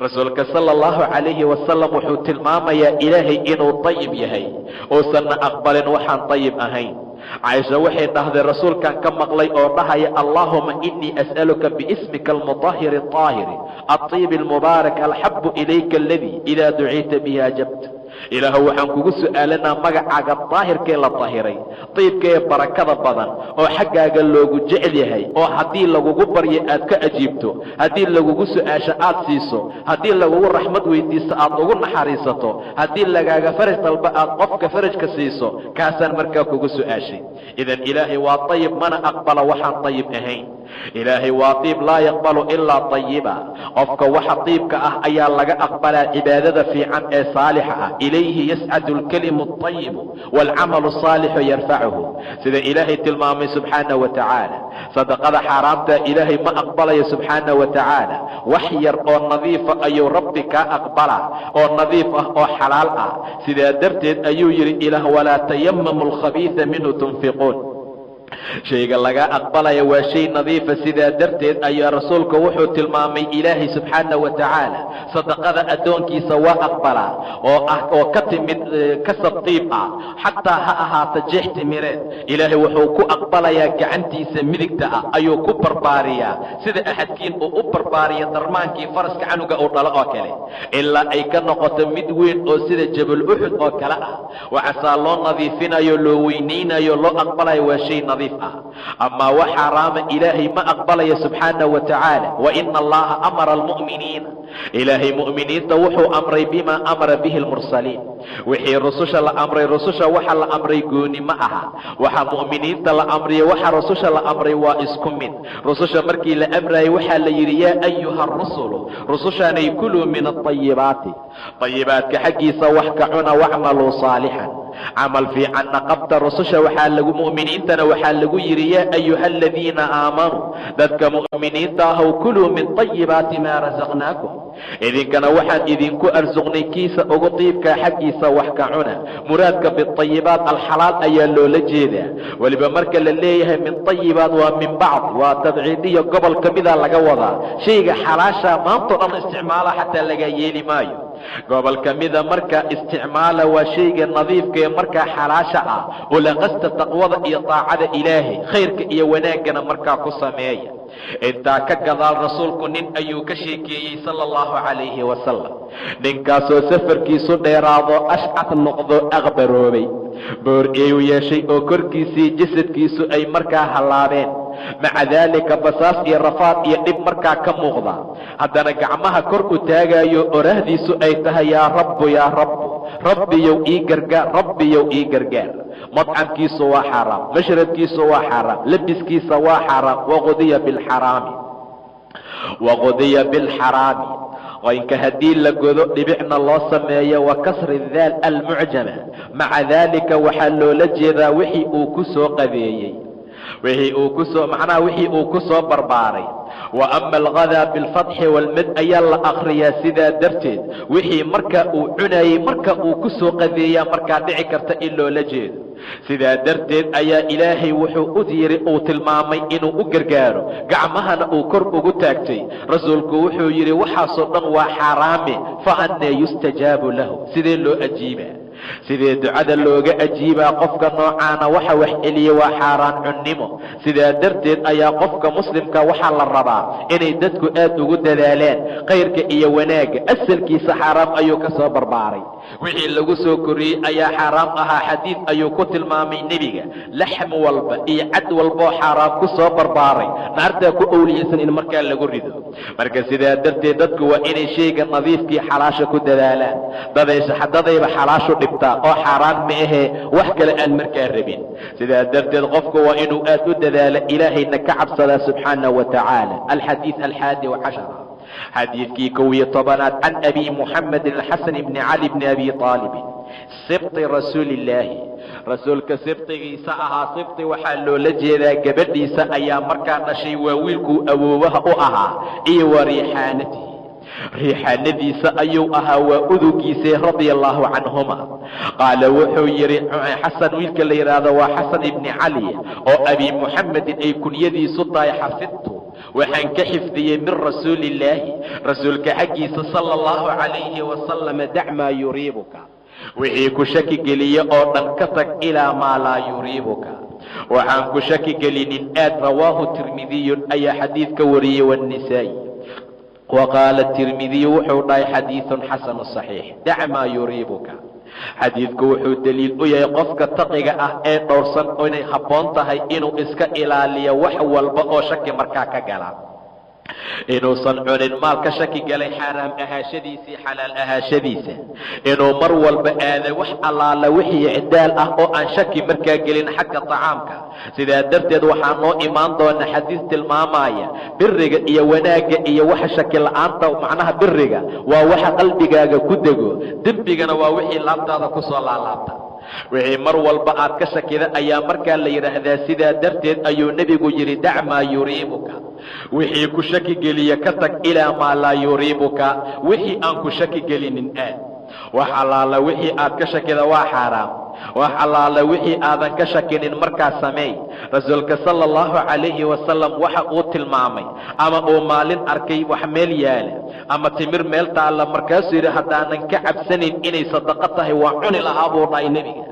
rasuulka sala allahu calayhi wasalam wuxuu tilmaamayaa ilaahay inuu tayib yahay, uusanna aqbalin waxaan tayib ahayn. caaisha waxay dhahday rasuulkan ka maqlay oo dhahaya, allaahuma inii as'aluka biismika almutahhiri alطaahiri alطiibi almubaarak alxabu ilayka aladii idaa duciita bihi ajabt. ilaahu waxaan kugu su'aalanaa magacaaga daahirkee la dahiray diibka ee barakada badan oo xaggaaga loogu jecel yahay oo haddii lagugu baryo aad ka ajiibto haddii lagugu su'aasho aad siiso haddii lagugu raxmad weydiisto aad ugu naxariisato haddii lagaaga faraj dalba aad qofka farajka siiso kaasaan markaa kugu su'aashay idan ilaahay waa dayib mana aqbala waxaan dayib ahayn ilaahay waa diib laa yaqbalu ilaa dayiba qofka waxa diibka ah ayaa laga aqbalaa cibaadada fiican ee saalixa ah ilayhi yascadu alkalimu alطayibu waalcamalu asaalixu yarfacuhu sida ilaahay tilmaamay subxaanahu wa tacaala sadaqada xaaraamta ilaahay ma aqbalayo subxaanahu wa tacaala wax yar oo nadiifa ayuu rabbi kaa aqbalaa oo nadiif ah oo xalaal ah sidaa darteed ayuu yidhi ilaah walaa tayamamu alkhabiisa minhu tunfiquun shayga laga aqbalaya waa shay nadiifa sidaa darteed ayaa rasuulku wuxuu tilmaamay ilaahay subxaanahu wa tacaala sadaqada addoonkiisa waa aqbalaa oo ka timid kasab diib ah xataa ha ahaata jeex timireed ilaahay wuxuu ku aqbalayaa gacantiisa midigta ah ayuu ku barbaariyaa sida axadkiin uu u barbaariya darmaankii faraska canuga uu dhalo oo kale ilaa ay ka noqoto mid weyn oo sida jabal uxud oo kale ah waxaasaa loo nadiifinayo loo weynaynayo loo aqbalayo waa shay أما وحرام إلهي ما أقبل سبحانه وتعالى وإن الله أمر المؤمنين إلهي مؤمنين توحوا أمري بما أمر به المرسلين وحي رسوش الأمر رسوش وحا الأمر يقوني معها وحا مؤمنين الأمر وحا رسوش الأمر وإسكم من رسوش مركي لأمري وحا ليريا أيها الرسل رسوش أن يكلوا من الطيبات طيبات كحقي سوحكعنا واعملوا صالحا عمل في عن قبض رسوش وحا لغو مؤمنين وحا لغو يريا أيها الذين آمنوا ذاتك مؤمنين تاهوا كلوا من طيبات ما رزقناكم إذن كان وحا إذن كو أرزقني كيسا أغطيبك حقيسا وحكعنا مرادك بالطيبات الحلال أيالو لجيدا ولبمرك لليه من طيبات ومن بعض وتبعيدية قبل كمذا لقوضا شيء حلاشا ما انطرن استعماله حتى لقا يلي مايو قبل كمذا مركا استعماله وشيء نظيف كي مركا حلاشا ولغست تقوض إطاعة إلهي خيرك إيا وناقنا مركا قصمية intaa ka gadaal rasuulku nin ayuu ka sheekeeyey sala allahu calayhi wasalam ninkaasoo safarkiisu dheeraado ashcad noqdo aqbaroobay boor eeyu yeeshay oo korkiisii jasadkiisu ay markaa hallaabeen maca daalika basaas iyo rafaad iyo dhib markaa ka muuqda haddana gacmaha kor u taagayo oraahdiisu ay tahay yaa rabbu yaa rabbu rabbiyow ii gargaar rabbiyow ii gargaar مطعمكيسو وحرام مشربكيسو وحرام لبسكيسو وحرام وغذي بالحرام وإنك هدي لقذو لبعنا الله سمايا وكسر الذال المعجمة مع ذلك وحلو لجذا وحي أوكسو قذيي وحي أوكسو معناه وحي أوكسو برباري وأما الغذا بالفتح والمد أيال أخريا سيدا درتين وحي مركا عناي مركا أوكسو قذيا مركا دعكرت إلو لجذ سيدا درتين أيا إلهي وحو أديري أو تلمامي إنو أقرقارو قعمهنا أو كرب أقتاكتي رسولك وحو يري وحاصرنا وحرامي فأنا يستجاب له سيدا لو أجيبه sidee ducada looga ajiibaa qofka noocaana waxa wax celiya waa xaaraan cunnimo sidaa darteed ayaa qofka muslimka waxaa la rabaa inay dadku aad ugu dadaalaan khayrka iyo wanaagga asalkiisa xaaraam ayuu ka soo barbaaray wixii lagu soo koriyey ayaa xaaraam ahaa xadiid ayuu ku tilmaamay nebiga laxm walba iyo cad walboo xaaraam ku soo barbaaray naartaa ku owliyaysan in markaa lagu rido marka sidaa darteed dadku waa inay shayga nadiifkii xalaasha ku dadaalaan dadayba xalaashu oo xaaraan ma ahee wax kale aan markaa rabin sidaa darteed qofku waa inuu aad u dadaalo ilaahayna ka cabsadaa subxaanahu wa tacaala alxadiid 11 حديث كوي طبنات عن أبي محمد الحسن بن علي بن أبي طالب سبط رسول الله رسولك سبطي ساها سبطي وحلو لجيذا قبلي سأيا مركان شي وويلكو أبوها أها إي وريحانته ريحانتي سأيو أها وأذكي رضي الله عنهما قال وحوير حسن ويلك اللي هذا وحسن بن علي أو أبي محمد أي كن يدي سطا حفظته وحن كحفظي من رسول الله رسولك حقيس صلى الله عليه وسلم دع ما يريبك وحيك شكك لي أو تنكتك إلى ما لا يريبك وحن كشكك لنآد رواه الترمذي أي حديث كوري والنسائي وقال الترمذي وحوضاي حديث حسن صحيح دع ما يريبك xadiidku wuxuu daliil u yahay qofka taqiga ah ee dhowrsan inay habboon tahay inuu iska ilaaliyo wax walba oo shaki markaa ka gala, inuusan cunin maalka shaki galay xaaraam ahaashadiisii xalaal ahaashadiisa, inuu mar walba aaday wax allaala wixii cidaal ah oo aan shaki markaa gelin xagga tacaamka. sidaa darteed waxaa noo imaan doona xadiis tilmaamaya biriga iyo wanaagga iyo waxa shaki la-aanta. macnaha biriga waa waxa qalbigaaga ku dego, dembigana waa wixii laabtaada ku soo laalaabta. wixii mar walba aad ka shakida ayaa markaa la yidhaahdaa. sidaa darteed ayuu nebigu yidhi dac maa yuriibuka, wixii ku shaki geliya ka tag ilaa maa laa yuriibuka, wixii aan ku shaki gelinin aad. wax allaala wixii aad ka shakida waa xaaraam, wax allaala wixii aadan ka shakinin markaa sameey. rasuulka sala allahu calayhi wasalam waxa uu tilmaamay ama uu maalin arkay wax meel yaala ama timir meel taalla, markaasuu yidhi haddaanan ka cabsanin inay sadaqo tahay waa cuni lahaa buu dhahay nebiga.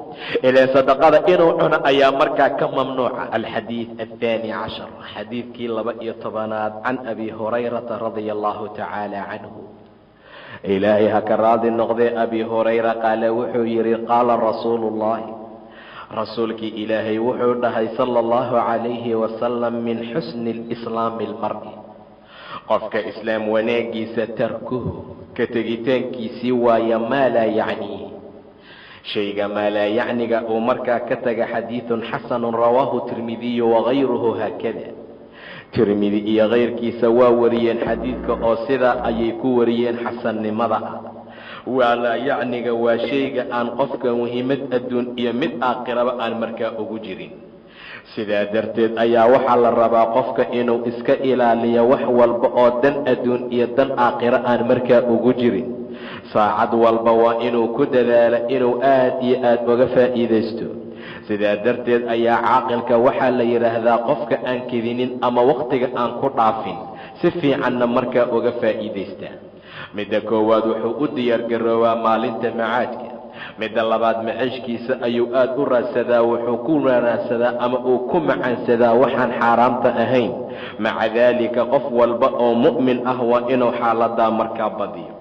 ilaan sadaqada inuu cuno ayaa markaa ka mamnuuca. alxadiid aلثaani cashar, xadiidkii 12aad can abi hurayrata radia allahu tacaala canhu, ilaahay ha ka raadi noqdee. abi hurayra qaala wuxuu yidhi qaala rasuulu llahi, rasuulkii ilaahay wuxuu dhahay sala allahu calayhi wasalam, min xusni lislaami almar'i, qofka islaam wanaagiisa tarkuhu, ka tegitaankiisii waaya maa laa yacniihi, shayga maa laa yacniga uu markaa ka taga. xadiidun xasanun rawaahu tirmidiyu wagayruhu haakada, tirmidi iyo kayrkiisa waa wariyeen xadiidka oo sidaa ayay ku wariyeen xasannimada ah. waa laa yacniga waa shayga aan qofka muhiimad adduun iyo mid aakhiraba aan markaa ugu jirin. sidaa darteed ayaa waxaa la rabaa qofka inuu iska ilaaliyo wax walba oo dan adduun iyo dan aakhiro aan markaa ugu jirin. saacad walba waa inuu ku dadaalo inuu aad iyo aad uga faa'iidaysto. sidaa darteed ayaa caaqilka waxaa la yidhaahdaa qofka aan kedinin ama wakhtiga aan ku dhaafin, si fiicanna markaa uga faa'iidaysta. midda koowaad wuxuu u diyaargaroobaa maalinta macaadka. midda labaad maciishkiisa ayuu aad u raadsadaa, wuxuu ku raadsadaa ama uu ku macaansadaa waxaan xaaraamta ahayn. maca daalika qof walba oo mu'min ah waa inuu xaaladaa markaa badiyo.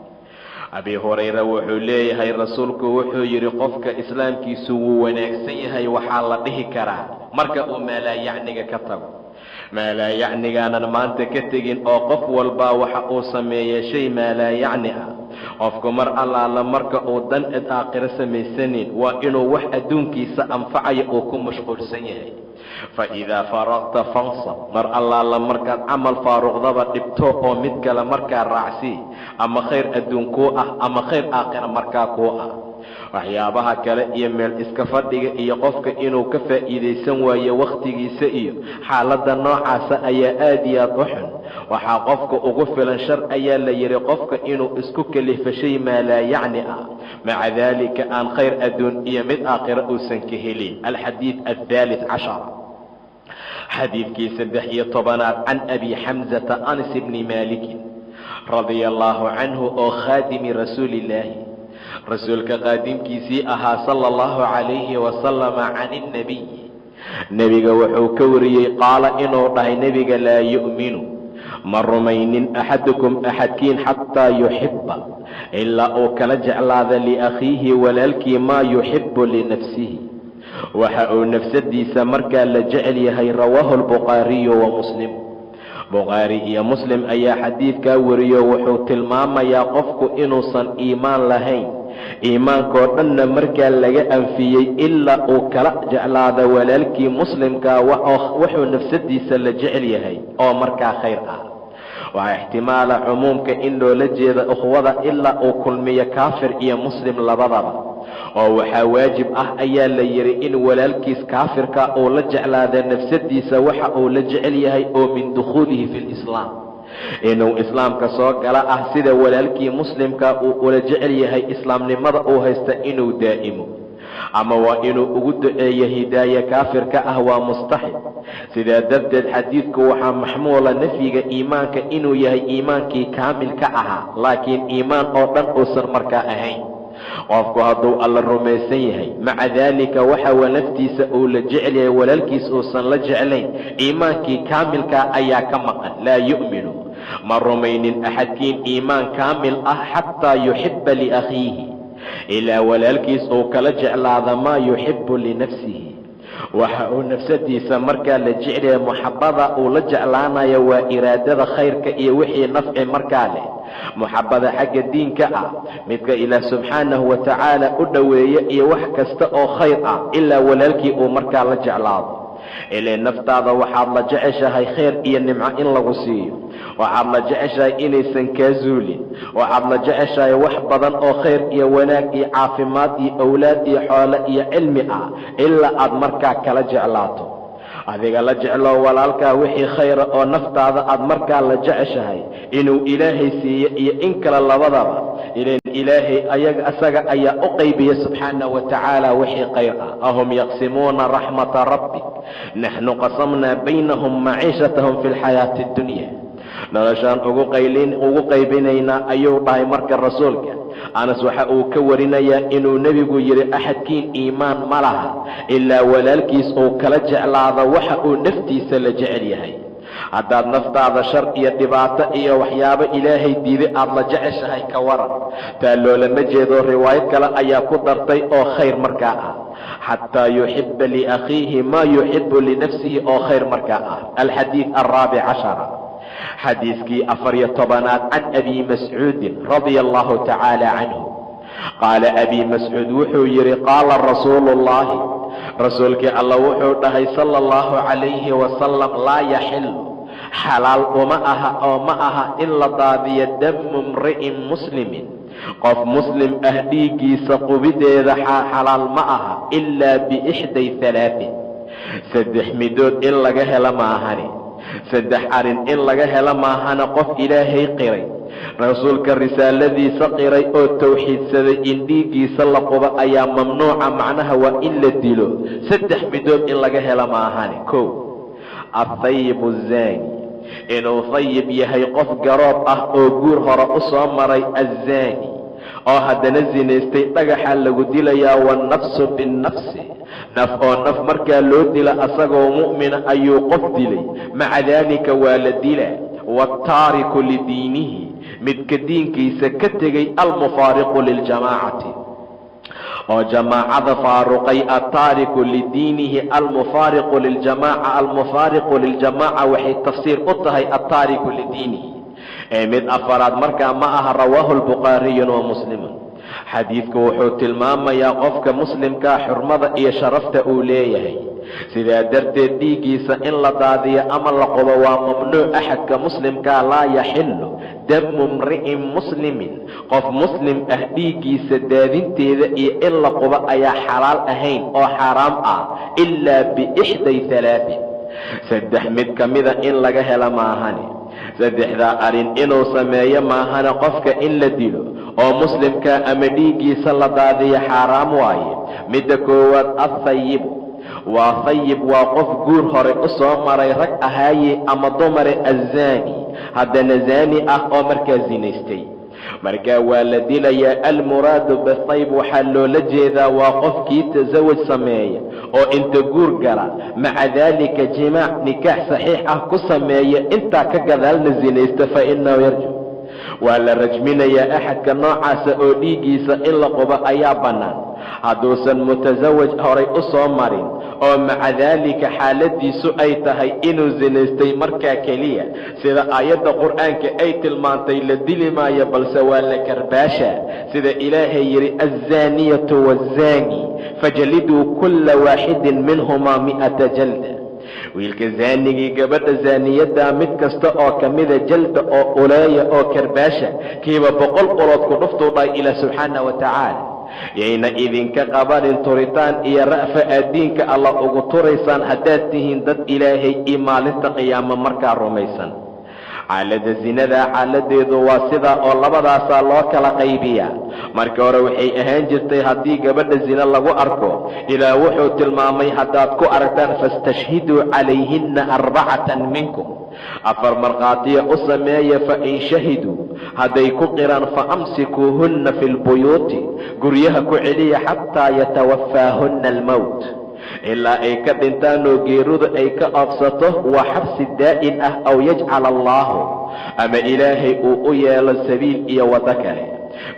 abi hurayra wuxuu leeyahay rasuulku wuxuu yidhi qofka islaamkiisu wuu wanaagsan yahay waxaa la dhihi karaa marka uu maalaayacniga ka tago. maalaayacnigaanan maanta ka tegin oo qof walbaa waxa uu sameeya shay maalaayacni ah. qofku mar allaala marka uu dan aakhiro samaysanin waa inuu wax adduunkiisa anfacaya uu ku mashquulsan yahay. faidaa faraqta fansab, mar allaala markaad camal faaruqdaba dhibto oo mid kale markaa raacsii, ama khayr adduun kuu ah ama khayr aakhira markaa kuu ah. waxyaabaha kale iyo meel iska fadhiga iyo qofka inuu ka faa'iidaysan waayo wakhtigiisa iyo xaaladda noocaasa ayaa aad iyo aad u xun. waxaa qofka ugu filan shar ayaa la yidhi qofka inuu isku kalifo shay maalaayacni ah, maca daalika aan khayr adduun iyo mid aakhira uusan ka helin. alxadiid aلثaalث cashar, xadiidkii 13aad can abi xamzata anas bni maalikin radia allahu canhu oo khaadimi rasuuli illaahi, rasuulka qaadimkiisii ahaa sala allahu calayhi wasalama can innabiy, nebiga wuxuu ka wariyey qaala inuu dhahay nebiga laa yu'minu ma rumaynin axadukum axadkiin xataa yuxibba ilaa uu kala jeclaada liakhiihi walaalkii maa yuxibbu linafsihi, waxa uu nafsadiisa markaa la jecel yahay. rawaahu albukhaariyu wa muslim, bukhaari iyo muslim ayaa xadiidkaa wariyo. wuxuu tilmaamayaa qofku inuusan iimaan lahayn, iimaankoo dhanna markaa laga anfiyey ilaa uu kala jeclaada walaalkii muslimkaa wuxuu nafsadiisa la jecel yahay oo markaa khayr ah. waxaa ixtimaala cumuumka in loola jeeda ukhwada ilaa uu kulmiyo kaafir iyo muslim labadaba, oo waxaa waajib ah ayaa la yidhi in walaalkiis kaafirka uu la jeclaada nafsadiisa waxa uu la jecel yahay oo min dukhuulihi fi lislaam, inuu islaamka soo gala ah, sida walaalkii muslimka uu ula jecel yahay islaamnimada uu haysta inuu daa'imo. ama waa inuu ugu duceeyo hidaaya kaafirka ah waa mustaxib. sidaa darteed xadiidku waxaa maxmuula nafyiga iimaanka inuu yahay iimaankii kaamilka ahaa, laakiin iimaan oo dhan uusan markaa ahayn. qofku hadduu alla rumaysan yahay maca daalika waxa naftiisa uu la jecel yahay walaalkiis uusan la jeclayn, iimaankii kaamilkaa ayaa ka maqan. laa yu'minu ma rumaynin axadkiin iimaan kaamil ah xataa yuxibba liakhiihi ilaa walaalkiis uu kala jeclaada maa yuxibu linafsihi waxa uu nafsadiisa markaa la jeclaya. muxabada uu la jeclaanayo waa iraadada khayrka iyo wixii nafci markaa leh. muxabada xagga diinka ah midka ilaah subxaanahu wa tacaala u dhoweeya iyo wax kasta oo khayr ah ilaa walaalkii uu markaa la jeclaado. ilaa naftaada waxaad la jeceshahay khayr iyo nimco in lagu siiyo, waxaad la jeceshahay inaysan kaa zuulin, waxaad la jeceshahay wax badan oo khayr iyo wanaag iyo caafimaad iyo awlaad iyo xoolo iyo cilmi ah ilaa aad markaa kala jeclaato. adiga la jeclo walaalkaa wixii khayra oo naftaada aad markaa la jeceshahay inuu ilaahay siiyo iyo in kale labadaba. ilan ilaahay asaga ayaa u qaybiya subxaanahu wa tacaala wixii khayr ah. ahum yaqsimuuna raxmata rabbik naxnu qasamnaa baynahum maciishatahum fi lxayaati addunya. noloshaan ugu qaybinaynaa ayuu dhahay marka rasuulka. anas waxa uu ka warinayaa inuu nebigu yidhi axadkiin iimaan ma laha ilaa walaalkiis uu kala jeclaado waxa uu naftiisa la jecel yahay. haddaad naftaada shar iyo dhibaato iyo waxyaabo ilaahay diiday aad la jeceshahay ka waran. taa loolama jeedo, riwaayad kale ayaa ku dartay oo khayr markaa ah, xataa yuxiba liakhiihi maa yuxibu linafsihi oo khayr markaa ah. alxadiid alraabic cashara, xadiiskii 14aad can abi mascuudin radia allahu tacaala canhu qaala abi mascuud wuxuu yidhi qaala rasuulu llahi rasuulkii alla wuxuu dhahay sala allahu calayhi wasalam laa yaxilu xalaal uma aha oo ma aha in la daadiyo damu mri'in muslimin qof muslim ah dhiiggiisa qubideeda xalaal ma aha ilaa biixday alaain saddex midood in laga helo maahani. saddex arin in laga helo maahana qof ilaahay qiray, rasuulka risaaladiisa qiray oo tawxiidsaday in dhiiggiisa la qubo ayaa mamnuuca. macnaha waa in la dilo. saddex midood in laga helo maahani. kow, athayibu azaani inuu thayib yahay qof garoob ah oo guur hore u soo maray. azaani oo haddana zinaystay dhagaxa lagu dilayaa. wannafsu binnafsi naf oo naf markaa loo dila asagoo mu'mina ayuu qof dilay, maca daalika waa la dilaa. waataariku lidiinihi midka diinkiisa ka tegay almufaariqu liljamaacati oo jamaacada faaruqay. attaariku lidiinihi almufaariqu liljamaaca. almufaariqu liljamaaca waxay tafsiir u tahay attaariku lidiinihi. mid afaraad markaa ma aha. rawaahu lbukhaariyun wa muslimun. xadiidku wuxuu tilmaamayaa qofka muslimkaa xurmada iyo sharafta uu leeyahay. sidaa darteed dhiiggiisa in la daadiyo ama la qubo waa mamnuuc. axadka muslimkaa laa yaxilu damu mri'in muslimin qof muslim ah dhiiggiisa daadinteeda iyo in la qubo ayaa xalaal ahayn oo xaaraam ah ilaa biixday alaain saddex mid ka mida in laga helo maahani. saddexdaa arin inuu sameeyo maahana qofka in la dilo oo muslimkaa ama dhiiggiisa la daadiyo xaaraam waaye. midda koowaad athayibu waa thayib waa qof guur hore u soo maray rag ahaaye ama dumare. azaani haddana zaani ah oo markaa zinaystay, markaa waa la dilayaa. almuraadu bithayb waxaa loola jeedaa waa qofkii tasawaj sameeya oo inta guur gala maca daalika jimaac nikaax saxiix ah ku sameeya intaa ka gadaalna zinaysta fa inahu yarju waa la rajminayaa. axadka noocaasa oo dhiiggiisa in la qubo ayaa bannaan hadduusan mutasawaj horay u soo marin oo maca daalika xaaladiisu ay tahay inuu zinaystay markaa keliya. sida aayadda qur'aanka ay tilmaantay la dili maayo balse waa la karbaasha. sida ilaahay yidhi azzaaniyatu waazzaani fajliduu kulla waaxidin minhumaa 100 jalda. wiilka zaanigii gabadha zaaniyaddaa mid kasta oo ka mida jalda oo uleeya oo karbaasha kiiba 100 ulood ku dhuftuu dhahay ilaah subxaanahu wa tacaala. yayna idinka qabanin turitaan iyo ra'fa aad diinka alla ugu turaysaan haddaad tihiin dad ilaahay iyo maalinta qiyaamo markaa rumaysan. xaaladda zinadaa xaaladeedu waa sidaa oo labadaasaa loo kala qaybiyaa. marka hore waxay ahaan jirtay haddii gabadha zina lagu arko ilaah wuxuu tilmaamay haddaad ku aragtaan fastashhiduu calayhinna 4 minkum 4 markhaatiya u sameeya. fain shahiduu hadday ku qiraan faamsikuuhunna fi lbuyuuti guryaha ku celiya xataa yatawafaahunna almowt ilaa ay ka dhintaan oo geerudu ay ka oofsato. waa xabsi daa'in ah aw yajcal allaahu ama ilaahay uu u yeelo sabiil iyo waddo kale.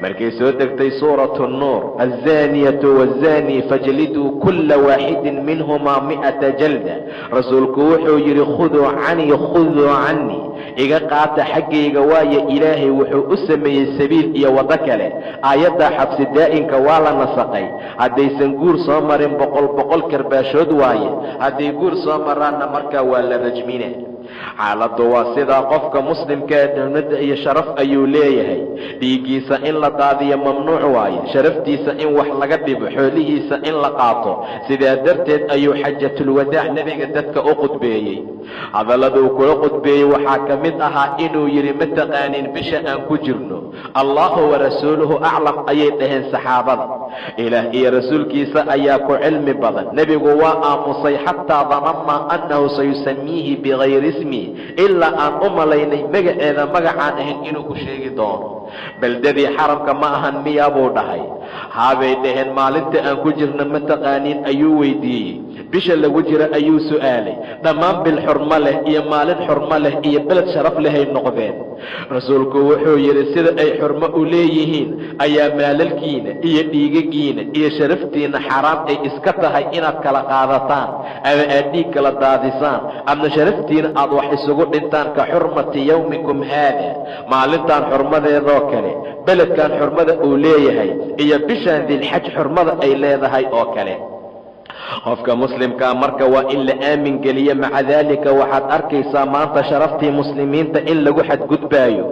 markay soo degtay suuratu nuur azzaaniyatu waazzaanii fajliduu kulla waaxidin minhumaa 100 jalda rasuulku wuxuu yidhi khuduu canii iga qaata xaggayga waayo ilaahay wuxuu u sameeyey sabiil iyo waddo kale aayadda xabsi daa'inka waa la nasaqay haddaysan guur soo marin boqol karbaashood waaye hadday guur soo maraanna markaa waa la rajmine xaaladdu waa sidaa qofka muslimkaa dowladda iyo sharaf ayuu leeyahay dhiiggiisa in la daadiyo mamnuuc waaye sharaftiisa in wax laga dhibo xoolihiisa in la qaato sidaa darteed ayuu xajatulwadaac nebiga dadka u qudbeeyey hadalladuu kula qudbeeyey waxaa ka mid ahaa inuu yidhi ma taqaanin bisha aan ku jirno allahu warasuuluhu aclam ayay dhaheen saxaabada ilaah iyo rasuulkiisa ayaa ku cilmi badan nebigu waa aamusay xataa danannaa annahu sayusamiihi bigayri ismi ilaa aan u malaynay magaceeda magacaan ahayn inuu ku sheegi doono beldadii xaramka ma ahan miyaa buu dhahay haabay dhaheen maalinta aan ku jirna ma taqaaniin ayuu weydiiyey bisha lagu jira ayuu su'aalay dhammaan bil xurmo leh iyo maalin xurmo leh iyo beled sharaf lehay noqdeen rasuulku wuxuu yidhi sida ay xurmo u leeyihiin ayaa maalalkiina iyo dhiigagiina iyo sharaftiina xaraam ay iska tahay inaad kala qaadataan ama aad dhiig kala daadisaan ama sharaftiina aad wax isugu dhintaan ka xurmati yawmikum haada maalintaan xurmadeedoo kale beledkan xurmada uu leeyahay iyo bishaan dilxaj xurmada ay leedahay oo kale qofka muslimkaa marka waa in la aamin geliyo maca daalika waxaad arkaysaa maanta sharaftii muslimiinta in lagu xadgudbaayo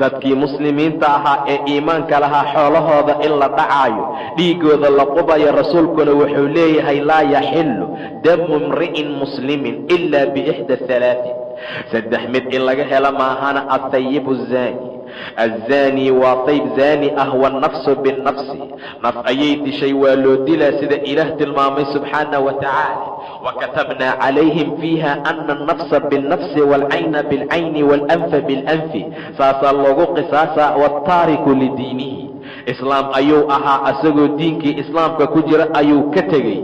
dadkii muslimiinta ahaa ee iimaanka lahaa xoolahooda in la dhacaayo dhiigooda la qubayo rasuulkuna wuxuu leeyahay laa yaxillu damu imri'in muslimin ilaa biixda halaatin saddex mid in laga helo maahana atayibu zaani الزاني وطيب زاني والنفس بالنفس نف أيي دشي ولودلا سيد إله تلمامي سبحانه وتعالى وكتبنا عليهم فيها أن النفس بالنفس والعين بالعين والأنف بالأنف ساسا اللغو قصاصا والتارك لدينه إسلام أيو أها أسغو دينك إسلام كجر أيو كتغي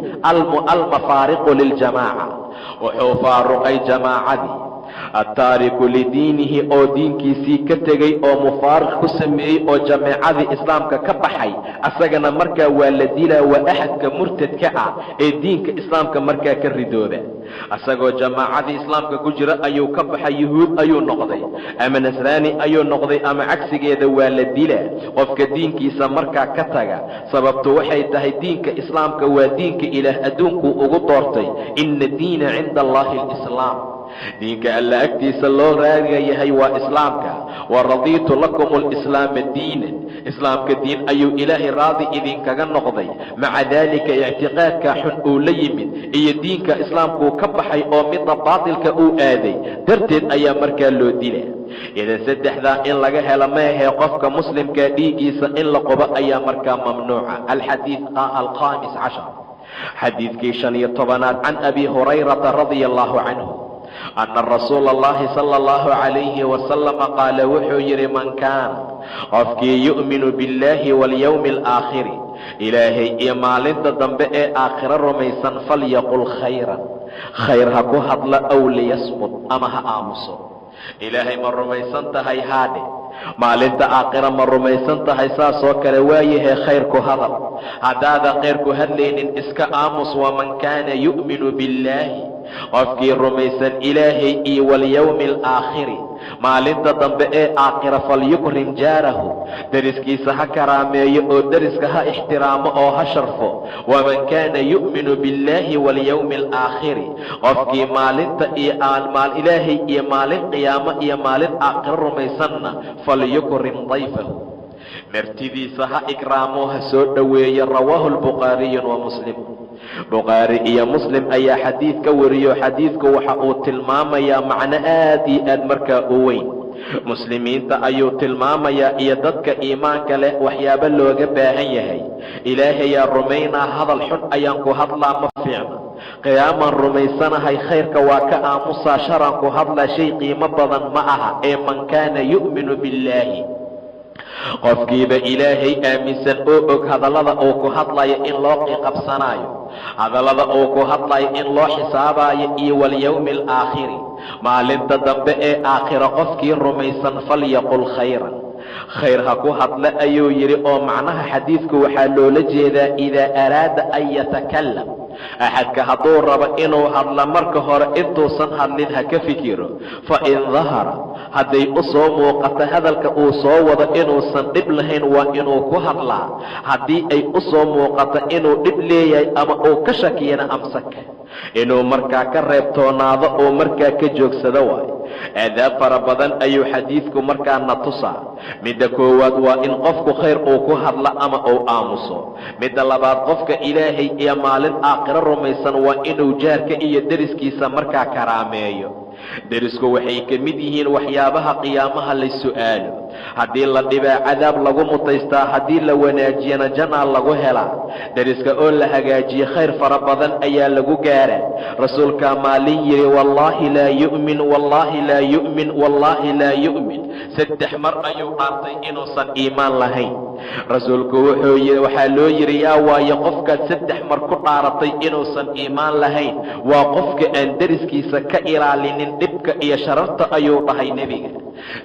المفارق للجماعة وحو فارقي جماعة دي التارك لدينه أو دينكيسي كتغي أو مفارق كسمعي أو جماعة إسلام كبحي أساقنا مركا والديلا وأحد كمرتد كعا دينك إسلام كمركا كالردودة أساقو جماعة إسلام كجرة أيو كبحي يهود أيو نقضي أما نسراني أيو نقضي أما عكس جيدا والديلا وفك دينكيسا مركا كتغا سببت وحي تهي دينك إسلام كوادينك إله أدونك أغطورتي إن الدين عند الله الإسلام دينك ألا أكتيس الله راغيه وإسلامك ورضيت لكم الإسلام دينا إسلامك دين أي إله راضي إذن كغنقضي مع ذلك اعتقادك حن أوليمن إي دينك إسلامك كبحي أو من باطلك أو آذي ترتد أي مركا لو دينا إذا سدح ذا إن لغاها لما هي قفك مسلم كديجيس إن لقب أي مركا ممنوعة الحديث الخامس عشر حديث كيشان يطبنات عن أبي هريرة رضي الله عنه أن رسول الله صلى الله عليه وسلم قال وحير من كان قفكي يؤمن بالله واليوم الآخر إلهي إمالين تدنبئ آخر رميسا فليقل خيرا خيرها كهضل أو ليصمت أمها آمسو إلهي من رميسان تهي هادي maalinta aakhira ma rumaysan tahay saasoo kale waayahay khayrku hadal haddaada khayrku hadlaynin iska aamus waman kaana yu'minu billaahi qofkii rumaysan ilaahay iyo walyawmi alaakhiri maalinta dambe ee aakhira falyukrim jaarahu dariskiisa ha karaameeyo oo dariska ha ixtiraamo oo ha sharfo waman kaana yu'minu billaahi walyawmi alaakhiri qofkii maalinta iyo ilaahay iyo maalin qiyaamo iyo maalin aakhira rumaysanna falyukrim dayfahu martidiisa ha ikraamo ha soo dhoweeyo rawaahu lbukhaariyu wa muslim bukhaari iyo muslim ayaa xadiid ka wariyo xadiidku waxa uu tilmaamayaa macno aad iyo aad markaa u weyn muslimiinta ayuu tilmaamayaa iyo dadka iimaanka leh waxyaabo looga baahan yahay ilaahayaa rumaynaa hadal xun ayaan ku hadlaa ma fiicna qiyaamaan rumaysanahay khayrka waa ka aamusaa sharaan ku hadlaa shay qiimo badan ma aha ee man kaana yu'minu billaahi qofkiiba ilaahay aaminsan oo og hadallada uu ku hadlayo in loo qiiqabsanaayo hadallada uu ku hadlayo in loo xisaabayo iyo walyawmi alaakhiri maalinta dambe ee aakhira qofkii rumaysan falyaqul khayran khayr ha ku hadla ayuu yidhi oo macnaha xadiidku waxaa loola jeedaa idaa araada an yatakallam axadka hadduu rabo inuu hadla marka hore intuusan hadlin ha ka fikiro fa in dahara hadday u soo muuqato hadalka uu soo wado inuusan dhib lahayn waa inuu ku hadlaa haddii ay u soo muuqato inuu dhib leeyahay ama uu ka shakiyana amsak inuu markaa ka reebtoonaado oo markaa ka joogsado waayo aadaab fara badan ayuu xadiidku markaa na tusaa midda koowaad waa in qofku khayr uu ku hadlo ama uu aamuso midda labaad qofka ilaahay iyo maalin aakhiro rumaysan waa inuu jaarka iyo deriskiisa markaa karaameeyo derisku waxay ka mid yihiin waxyaabaha qiyaamaha la su'aalo haddii la dhibaa cadaab lagu mutaystaa haddii la wanaajiyana janaa lagu helaa deriska oo la hagaajiye khayr fara badan ayaa lagu gaaraa rasuulkaa maalin yidhi wallaahi laa yu'min wallaahi laa yu'min wallaahi laa yu'min 3 mar ayuu dhaartay inuusan iimaan lahayn rasuulku waxaa loo yidhi yaa waayo qofkaad 3 mar ku dhaaratay inuusan iimaan lahayn waa qofka aan deriskiisa ka ilaalinin dhibka iyo shararta ayuu dhahay nebiga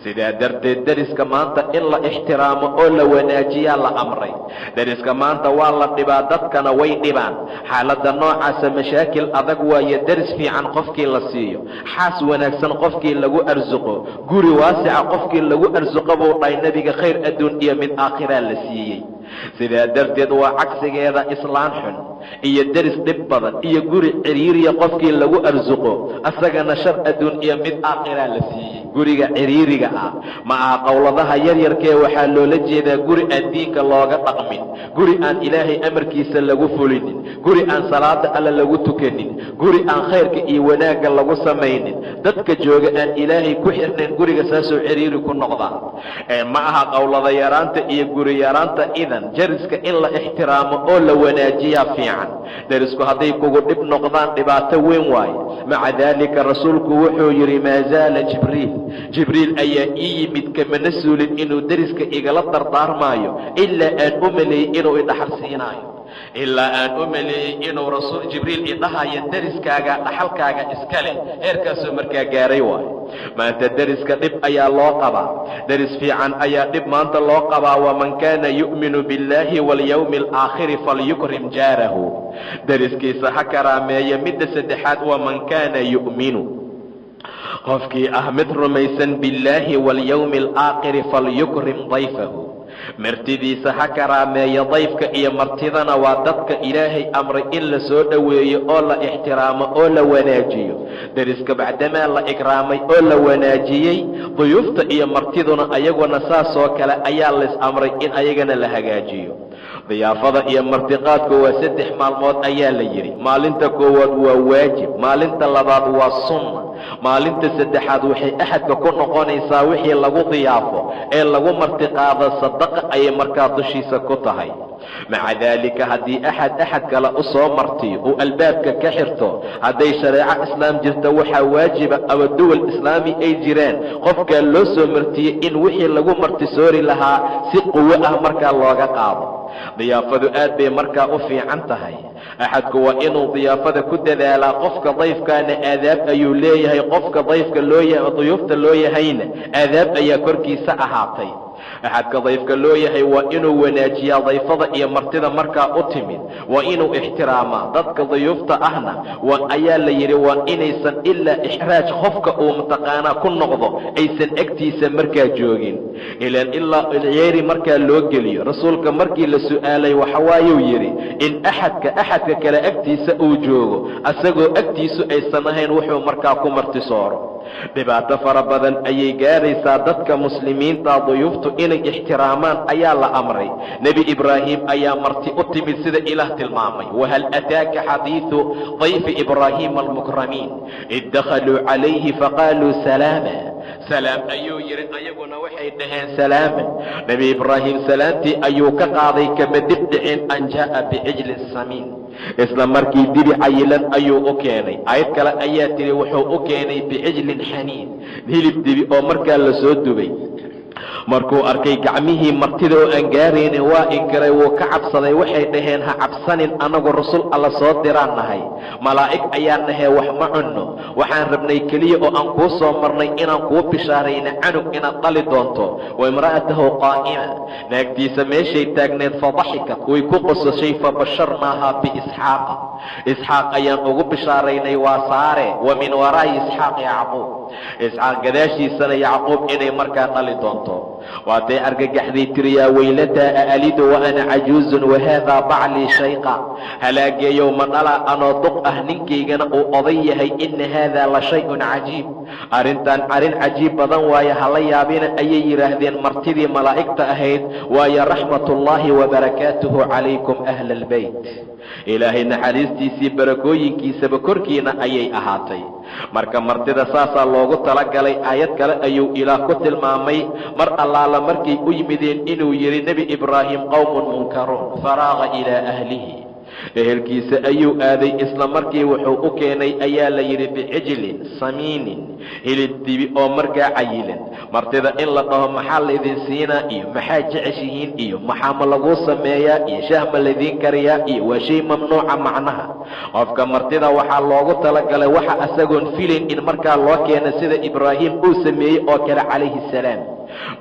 sidaa darteed deriska maanta in la ixtiraamo oo la wanaajiyaa la amray deriska maanta waa la dhibaa dadkana way dhibaan xaaladda noocaasa mashaakil adag waayo deris fiican qofkii la siiyo xaas wanaagsan qofkii lagu arsuqo guri waasica qofkii lagu arsuqo buu dhahay nebiga khayr adduun iyo mid aakhiraa la siiyey sidaa darteed waa cagsigeeda islaan xun iyo deris dhib badan iyo guri ciriiriya qofkii lagu arsuqo asagana shar adduun iyo mid aakhiraa la siiyey guriga ciriiriga ah ma aha qowladaha yaryarkee waxaa loola jeedaa guri aan diinka looga dhaqmin guri aan ilaahay amarkiisa lagu fulinin guri aan salaada alle lagu tukanin guri aan khayrka iyo wanaagga lagu samaynin dadka jooga aan ilaahay ku xirnayn guriga saasoo ciriiri ku noqda ma aha qowlada yaraanta iyo guri yaraanta idan deriska in la ixtiraamo oo la wanaajiyaa fiican derisku hadday kugu dhib noqdaan dhibaato weyn waaye maca daalika rasuulku wuxuu yidhi maa zaala jibriil ayaa ii yimid kamana suulin inuu deriska igala dardaarmaayo ilaa aan u maleeyey inuu idhaxal siinaayo ilaa aan u maleeyey inuu rasuul jibriil idhahayo deriskaaga dhaxalkaaga iska leh heerkaasoo markaa gaaray waayo maanta deriska dhib ayaa loo qabaa deris fiican ayaa dhib maanta loo qabaa waman kaana yu'minu biاllaahi walyawmi alaakhiri falyukrim jaarahu deriskiisa ha karaameeya midda saddexaad waman kaana yu'minu qofkii ah mid rumaysan billaahi walyawmi alaakhiri falyukrim dayfahu martidiisa ha karaameeya dayfka iyo martidana waa dadka ilaahay amray in la soo dhoweeyo oo la ixtiraamo oo la wanaajiyo deriska bacdamaa la ikraamay oo la wanaajiyey duyuufta iyo martiduna ayaguna saasoo kale ayaa lays amray in ayagana la hagaajiyo diyaafada iyo martiqaadku waa 3 maalmood ayaa la yidhi maalinta koowaad waa waajib maalinta labaad waa sunna maalinta saddexaad waxay axadka ku noqonaysaa wixii lagu diyaafo ee lagu martiqaado sadaqa ayay markaa dushiisa ku tahay maca daalika haddii axad kale u soo martiyo uu albaabka ka xirto hadday shareeco islaam jirta waxaa waajiba ama duwal islaami ay jiraan qofkaa loo soo martiyey in wixii lagu martisoori lahaa si quwo ah markaa looga qaado diyaafadu aad bay markaa u fiican tahay axadku waa inuu diyaafada ku dadaalaa qofka dayfkaana aadaab ayuu leeyahay qofka dayfka duyuufta loo yahayna aadaab ayaa korkiisa ahaatay axadka dayfka loo yahay waa inuu wanaajiyaa dayfada iyo martida markaa u timid waa inuu ixtiraamaa dadka duyuufta ahna ayaa la yidhi waa inaysan ilaa ixraaj qofka uu mataqaanaa ku noqdo aysan agtiisa markaa joogin ilaan ilaa ceeri markaa loo geliyo rasuulka markii la su'aalay waxawaayuu yidhi in axadka kale agtiisa uu joogo asagoo agtiisu aysan ahayn wuxuu markaa ku martisooro dhibaato fara badan ayay gaaraysaa dadka muslimiinta duyuuftu inay ixtiraamaan ayaa la amray nebi ibraahim ayaa marti u timid sida ilaah tilmaamay wahal ataaka xadiidu dayfi ibraahiima almukramiin id dakhaluu calayhi faqaaluu salaama salaam ayuu yidhi ayaguna waxay dhaheen salaaman nebi ibraahim salaamtii ayuu ka qaaday kama dib dhicin an jaa'a bicijlin samiin isla markii dibi cayilan ayuu u keenay ayad kale ayaa tiri wuxuu u keenay bicijlin xaniin hilib dibi oo markaa la soo dubay markuu arkay gacmihii martida oo aan gaaraynin waa inkiray, wuu ka cabsaday. waxay dhaheen ha cabsanin, annagu rasul alla soo diraan nahay, malaa'ig ayaan nahee wax ma cunno, waxaan rabnay keliya oo aan kuu soo marnay inaan kuu bishaarayna canug inaad dhali doonto. wa imra'atahu qaa'ima, naagtiisa meeshay taagneed fadaxikat, way ku qosashay. fabasharnaaha biisxaaqa, isxaaq ayaan ugu bishaaraynay waa saare. wa min waraa'i isxaaq yacquub, isxaaq gadaashiisana yacquub inay markaa dhali doonto. waatay argagaxday tiri, yaa weylataa aalidu wa ana cajuuzun wahaadaa baclii shayqa, halaageeyow ma dhala anoo duq ah ninkaygana uu oday yahay. ina haadaa la shay-un cajiib, arrintan arrin cajiib badan waaye, hala yaabina ayay yidhaahdeen martidii malaa'igta ahayd. waayo raxmatullaahi wabarakaatuhu calaykum ahla albeyt, ilaahay naxariistiisii barakooyinkiisaba korkiina ayay ahaatay. marka martida saasaa loogu talagalay. aayad kale ayuu ilaah ku tilmaamay mar allaala markay u yimideen inuu yidhi nebi ibraahim qowmun munkaruun faraaqa ilaa ahlihi, ehelkiisa ayuu aaday. isla markii wuxuu u keenay ayaa la yidhi bicijlin samiinin, hilib dibi oo markaa cayilan. martida in la dhaho maxaa laydin siinaa iyo maxaa jeceshihiin iyo maxaa ma laguu sameeyaa iyo shaah ma laydiin kariyaa iyo waa shay mamnuuca. macnaha qofka martida waxaa loogu talagalay waxa asagoon filayn in markaa loo keena, sida ibraahim uu sameeyey oo kale calayhi salaam.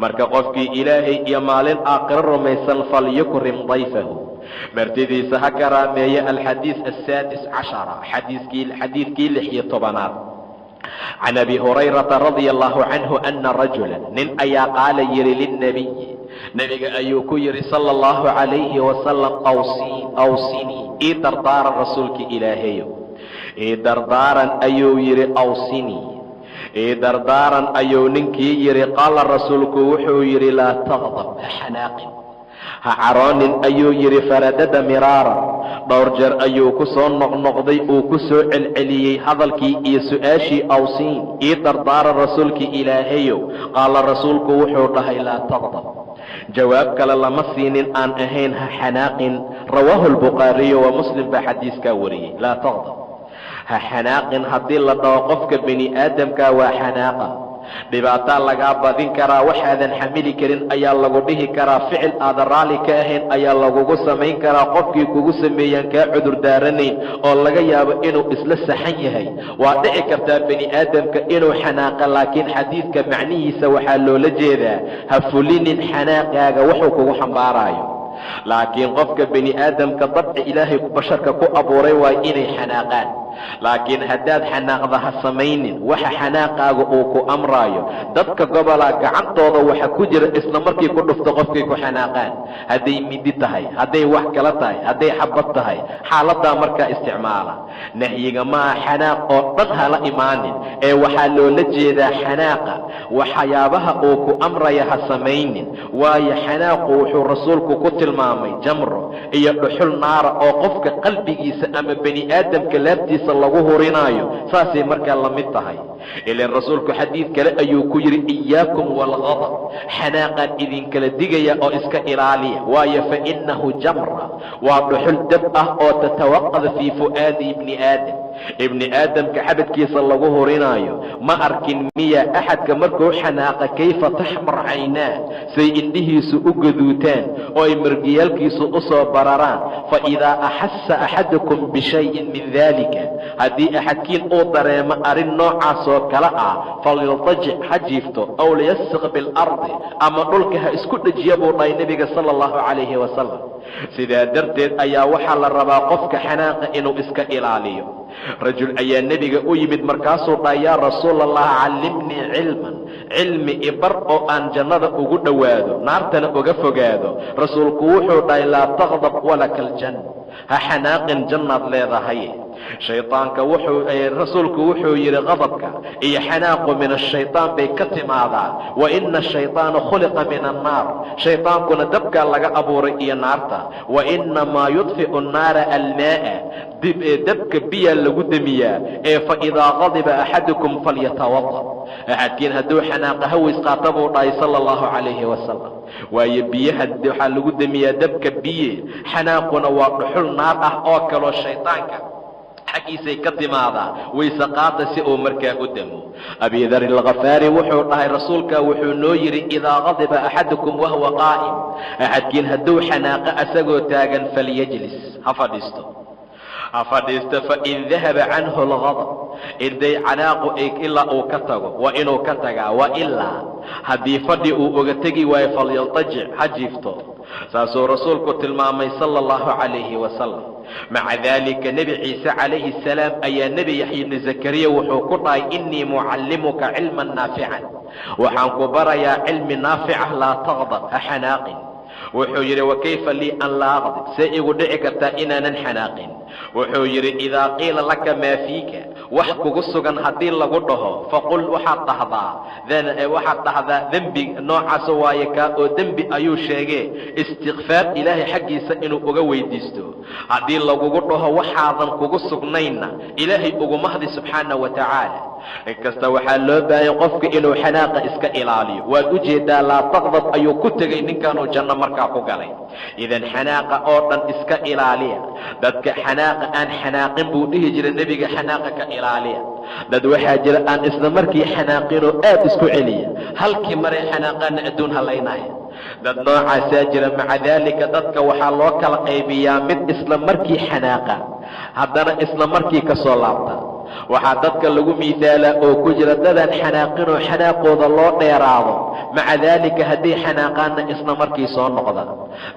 marka qofkii ilaahay iyo maalin aakhiro rumaysan falyukrim dayfahu, martidiisa ha karaameeya. alxadiis asaadis cashara, xadiidkii 16aad. can abi hurayrata radia allahu canhu ana rajula, nin ayaa qaala yidhi lilnabiyi, nebiga ayuu ku yidhi sala allahu calayhi wasalam, awsinii, ii dardaaran rasuulka ilaahayow, ii dardaaran ayuu yidhi, awsinii, ii dardaaran ayuu ninkii yidhi. qaala rasuulku wuxuu yidhi, laa taqdab, ha xanaaqin, ha caroonin ayuu yidhi. faradada miraaran, dhowr jeer ayuu ku soo noqnoqday, uu ku soo celceliyey hadalkii iyo su-aashii awsiin, ii dardaaran rasuulkii ilaahayow. qaala rasuulku wuxuu dhahay, laa taqdab, jawaab kale lama siinin aan ahayn ha xanaaqin. rawaahu albukhaariyu wa muslim baa xadiiskaa wariyey. laa taqdab, ha xanaaqin. haddii la dhaho qofka bini aadamkaa waa xanaaqa, dhibaataa lagaa badin karaa, waxaadan xamili karin ayaa lagu dhihi karaa, ficil aadan raalli ka ahayn ayaa lagugu samayn karaa. qofkii kugu sameeyaan kaa cudur daaranayn oo laga yaabo inuu isla saxan yahay. waa dhici kartaa bini aadamka inuu xanaaqa, laakiin xadiidka macnihiisa waxaa loola jeedaa ha fulinin xanaaqaaga wuxuu kugu xambaaraayo. laakiin qofka bini aadamka dabci ilaahay basharka ku abuuray waa inay xanaaqaan. laakiin haddaad xanaaqda ha samaynin waxa xanaaqaaga uu ku amraayo. dadka gobolaa gacantooda waxa ku jira isla markii ku dhufto qofkay ku xanaaqaan, hadday midi tahay, hadday wax kala tahay, hadday xabad tahay, xaaladaa markaa isticmaala. nahyiga maaha xanaaq oo dhan hala imaanin, ee waxaa loola jeedaa xanaaqa waxyaabaha uu ku amraya ha samaynin. waayo xanaaqu wuxuu rasuulku ku tilmaamay jamro iyo dhuxul naara oo qofka qalbigiisa ama bani aadamka laabtiisa lagu hurinaayo. saasay markaa la mid tahay. ilaan rasuulku xadiid kale ayuu ku yidhi, iyaakum waalghadab, xanaaqaan idinkala digaya oo iska ilaaliya. waayo fa innahu jamra, waa dhuxul dab ah oo tatawaqada fii fu'aadi ibni aadam, ibni aadamka xabadkiisa lagu hurinaayo. ma arkin miya axadka markuu xanaaqa kayfa taxmar caynaa, say indhihiisu u gaduutaan oo ay margiyaalkiisu u soo bararaan. fa idaa axassa axadukum bishayin min dalika, haddii axadkiin uu dareemo arrin noocaas oo kale ah, falyaltajic ha jiifto, aw liyasiq bilardi, ama dhulka ha isku dhejiya buu dhahay nebiga sala allahu calayhi wasalam. sidaa darteed ayaa waxaa la rabaa qofka xanaaqa inuu iska ilaaliyo. rajul ayaa nebiga u yimid, markaasuu dhahay, yaa rasuul allah, callimnii cilman, cilmi ibar oo aan jannada ugu dhowaado, naartana uga fogaado. rasuulku wuxuu dhahay, laa taqdab walaka aljanna, ha xanaaqin, jannaad leedahay. shaydaanka rasuulku wuxuu yidhi, qadabka iyo xanaaqu min ashaytaan bay ka timaadaa. wa ina ashayطaana khuliqa min annaar, shaydaankuna dabkaa laga abuuray iyo naarta. wa inamaa yudfi'u nnaara almaa'a, dabka biyaa lagu demiyaa. ee fa idaa qadiba axadukum falyatawada, axadkiin hadduu xanaaqa haways qaata buu dhahay sala allahu calayhi wasalam. waayo biyaha waxaa lagu demiyaa dabka biye, xanaaquna waa dhuxul naar ah oo kaloo shaydaanka xaggiisay ka timaadaa wayse qaada si uu markaa u damo. Abi Dar al-Ghafaari wuxuu dhahay rasuulka wuxuu noo yidhi idaa qadiba axadukum wahuwa qaa'im, axadkiin hadduu xanaaqa asagoo taagan falyajlis, ha fadhiisto fain dahaba canhu algadab, inday canaaqu ilaa uu ka tago waa inuu ka tagaa, wa ilaa haddii fadhi uu uga tegi waayo falyaltajic, ha jiifto. saasuu rasuulku tilmaamay sala allahu calayhi wasalam. maca daalika nebi ciise calayhi salaam ayaa nebi yaxya ibni zakariya wuxuu ku dhahay innii mucallimuka cilman naafican, waxaan ku barayaa cilmi naaficah, laa taqdab, ha xanaaqin. wuxuu yidhi wakayfa lii an laa aqdib, see igu dhici kartaa inaanan xanaaqin? wuxuu yidhi idaa qiila laka maa fiika, wax kugu sugan haddii lagu dhaho faqul waxaad dhahdaa dembi noocaas waaye kaa oo dembi ayuu sheegee istikfaar ilaahay xaggiisa inuu uga weydiisto. haddii lagugu dhaho waxaadan kugu sugnaynna ilaahay ugu mahdi subxaana wa tacaala. inkasta waxaa loo baahaya qofka inuu xanaaqa iska ilaaliyo. waad u jeedaa laa taqdab ayuu ku tegay ninkanuu janno markaa ku galay. idan xanaaqa oo dhan iska ilaaliya. dadka xanaaqa aan xanaaqin buu dhihi jiray nebiga, xanaaqa ka ilaaliya. dad waxaa jira aan isla markii xanaaqinoo aad isku celiya, halkii maray xanaaqaana adduun halaynaya. dad noocaasaa jira. maca daalika dadka waxaa loo kala qaybiyaa mid isla markii xanaaqa haddana isla markii ka soo laabta. waxaa dadka lagu miisaalaa oo ku jira dadaan xanaaqinoo xanaaqooda loo dheeraado, maca daalika hadday xanaaqaanna isla markii soo noqda.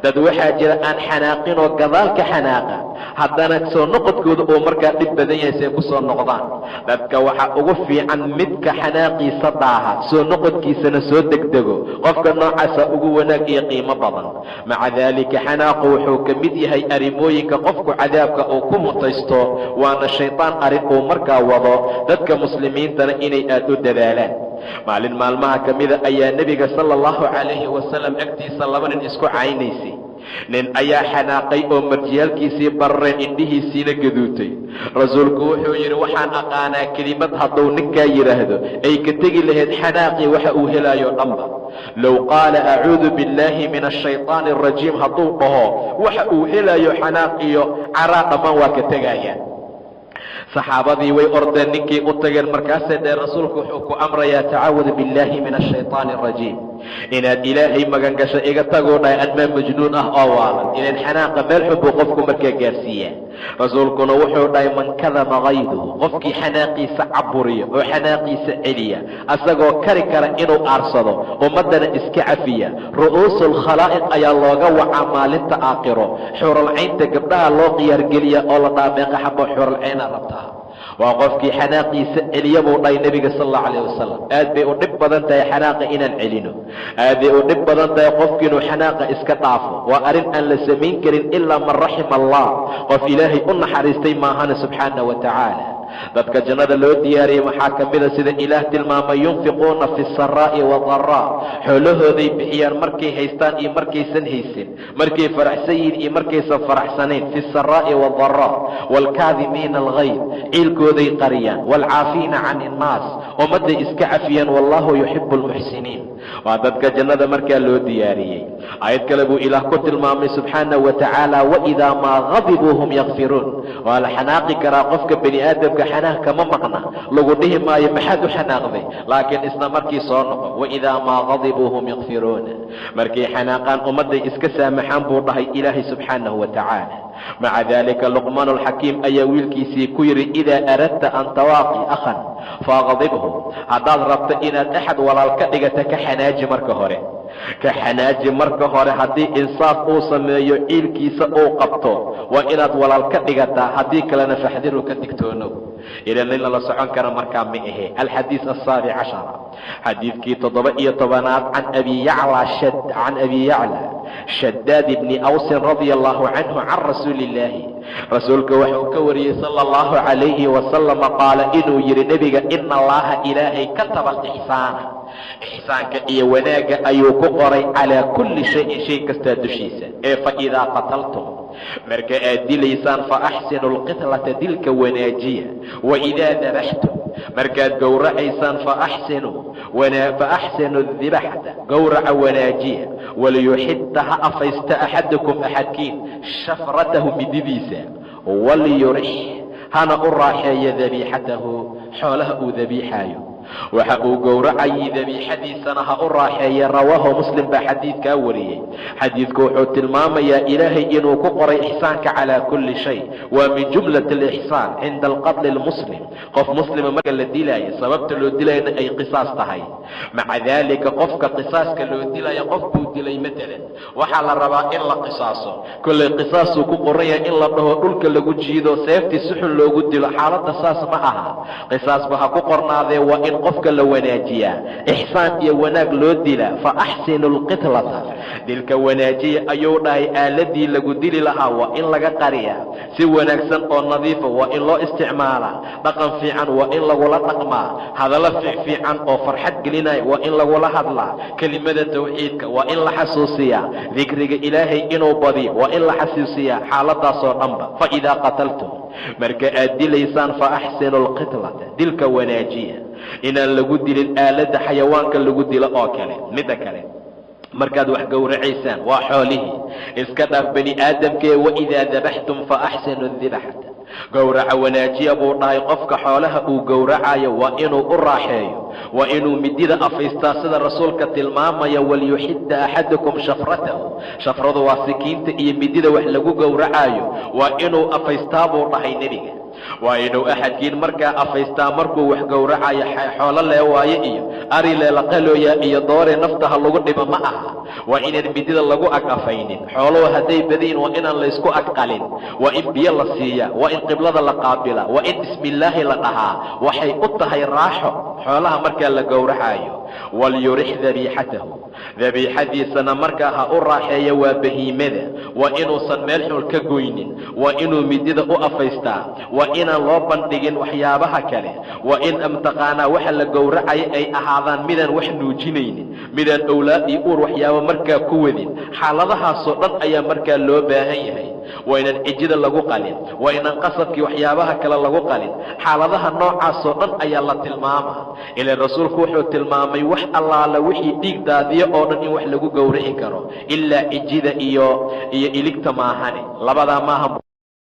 dad waxaa jira aan xanaaqinoo gadaalka xanaaqa haddana soo noqodkooda oo markaa dhib badan yahay say ku soo noqdaan. dadka waxaa ugu fiican midka xanaaqiisa daaha, soo noqodkiisana soo degdego. qofka noocaasa ugu wanaag iyo qiimo badan. maca daalika xanaaqu wuxuu ka mid yahay arrimooyinka qofku cadaabka uu ku mutaysto, waana shaydaan arrin uu markaa wado dadka muslimiintana inay aad u dadaalaan. maalin maalmaha ka mida ayaa nebiga sala allahu calayhi wasalam agtiisa laba nin isku caynaysay. nin ayaa xanaaqay oo marjiyaalkiisii barareen, indhihiisiina gaduutay. rasuulku wuxuu yidhi waxaan aqaanaa kelimad hadduu ninkaa yidhaahdo ay ka tegi lahayd xanaaqii waxa uu helaayo dhanba. low qaala acuudu billaahi min ashaytaani arajiim hadduu dhaho waxa uu helaayo xanaaq iyo caraa dhammaan waa ka tegayaan. saxaabadii way ordeen, ninkii u tageen. markaasay dhee rasuulku wuxuu ku amrayaa tacaawud billaahi min ashaytaani arajiim, inaad ilaahay magan gasho. iga taguu dhahay admaa majnuun ah oo waalan. ilan xanaaqa meel xun buu qofku markaa gaarsiiyaa. rasuulkuna wuxuu dhahay man kadaba qayduhu, qofkii xanaaqiisa caburiya oo xanaaqiisa celiya asagoo kari kara inuu aarsado ummaddana iska cafiya, ru'uusul khalaa'iq ayaa looga wacaa maalinta aakhiro. xuralcaynta gabdhaha loo khiyaargeliya oo la dhaameeqa xabo xuralcayna rabtaa. waa qofkii xanaaqiisa celiya buu dhahay nebiga sal allahu calayh wasalam. aad bay u dhib badan tahay xanaaqa inaan celino. aad bay u dhib badan tahay qofki inuu xanaaqa iska dhaafo. waa arrin aan la samayn karin ilaa man raxima allah, qof ilaahay u naxariistay maahana subxaana wa tacaala. dadka jannada loo diyaariyey waxaa ka mida sida ilaah tilmaamay yunfiquuna fi saraa'i wadaraa, xoolahooday bixiyaan markay haystaan iyo markaysan haysan, markay faraxsan yihiin iyo markaysan faraxsanayn. fi saraa'i wadaraa waalkaadimiina alghayd, ciilkooday qariyaan. waalcaafiina can innaas, ummadday iska cafiyaan. wallahu yuxibu almuxsiniin. waa dadka jannada markaa loo diyaariyey. aayad kale buu ilaah ku tilmaamay subxaanahu wa tacaala waidaa maa gadibuu hum yakfiruun. waa la xanaaqi karaa qofka bani aadamka, xanaaq kama maqna. lagu dhihi maayo maxaad u xanaaqday, laakiin isla markii soo noqo. waidaa maa gadibuu hum yakfiruuna, markay xanaaqaan ummadday iska saamaxaan buu dhahay ilaahay subxaanahu wa tacaala. maca daalika luqmaan alxakiim ayaa wiilkiisii ku yidhi idaa aradta an tawaaqi akhan faaqdibhu, haddaad rabto inaad axad walaal ka dhigata ka xanaaji marka hore. ka xanaaji marka hore. haddii insaaf uu sameeyo ciilkiisa uu qabto waa inaad walaal ka dhigataa, haddii kalena faxdiru ka digtoonow. ilan in lala socon kara markaa ma ahe. alxadiis asaabic cashara, xadiidkii 17aad can abi yacla shadaad ibni awsin radia allahu canhu can rasuuli illaahi. rasuulka wuxuu ka wariyey sala allahu calayhi wasalama qaala inuu yidhi nebiga ina allaha ilaahay kataba alixsaana, ixsaanka iyo wanaagga ayuu ku qoray calaa kulli shayin shay kastaa dushiisa. ee fa idaa qataltum, marka aad dilaysaan fa axsinu alqitlata, dilka wanaajiya. waidaa dabaxtum, markaad gowracaysaan fa axsinu dibaxta, gowraca wanaajiya. waliyuxidda ha afaysta axadukum axadkiin shafratahu mididiisa. waliyurix hana u raaxeeya dabiixatahu xoolaha uu dabiixaayo waxa uu gowracayay dabiixadiisana ha u raaxeeya rawaahu muslim baa xadiidkaa wariyey xadiidku wuxuu tilmaamayaa ilaahay inuu ku qoray ixsaanka calaa kulli shay waa min jumlati alixsaan cinda alqatli almuslim qof muslima marka la dilaayo sababta loo dilayna ay qisaas tahay maca daalika qofka qisaaska loo dilaya qof buu dilay matalan waxaa la rabaa in la qisaaso kollay qisaasuu ku qoran yahay in la dhaho dhulka lagu jiido seeftii si xun loogu dilo xaaladda saas ma aha qisaasba ha ku qornaadee waa in qofka la wanaajiyaa ixsaan iyo wanaag loo dilaa fa axsinu lqitlata dilka wanaajiya ayuu dhahay aaladii lagu dili lahaa waa in laga qariyaa si wanaagsan oo nadiifa waa in loo isticmaalaa dhaqan fiican waa in lagula dhaqmaa hadallo fiican oo farxad gelinaya waa in lagula hadlaa kelimada tawxiidka waa in la xasuusiyaa dikriga ilaahay inuu badiyo waa in la xasuusiyaa xaaladaasoo dhanba fa idaa qataltum marka aad dilaysaan fa axsinu lqitlata dilka wanaajiya inaan lagu dilin aaladda xayawaanka lagu dilo oo kale midda kale markaad wax gowracaysaan waa xoolihii iska dhaaf bani aadamkee waidaa dabaxtum fa axsinu dibxata gowraca wanaajiya buu dhahay qofka xoolaha uu gowracayo waa inuu u raaxeeyo waa inuu midida afaystaa sida rasuulka tilmaamaya walyuxidda axadukum shafratahu shafradu waa sikiinta iyo midida wax lagu gowracayo waa inuu afaystaa buu dhahay nebiga waa inuu axadkiin markaa afaystaa markuu wax gowracayo xoolo leewaaye iyo ari leelaqalooya iyo doore naftaha lagu dhibo ma aha waa inaan midida lagu ag afaynin xooluhu hadday badiin waa inaan laysku ag qalin waa in biyo la siiyaa waa in qiblada la qaabila waa in bismillaahi la dhahaa waxay u tahay raaxo xoolaha markaa la gowracayo walyurix dabiixatahu dabiixadiisana markaa ha u raaxeeya waa bahiimada waa inuusan meel xul ka goynin waa inuu midida u afaystaa waa inaan loo bandhigin waxyaabaha kale waa in amtaqaanaa waxa la gowracaya ay ahaadaan midaan wax nuujinaynin midaan owlaad iyo uur waxyaabo markaa ku wadin xaaladahaasoo dhan ayaa markaa loo baahan yahay waa inaan cijida lagu qalin waa inaan qasabkii waxyaabaha kale lagu qalin xaaladaha noocaasoo dhan ayaa la tilmaamaa ilaan rasuulku wuxuu tilmaamay wax allaala wixii dhiig daadiyo oo dhan in wax lagu gowraci karo ilaa cijida iyo iligta maahane labadaa maaha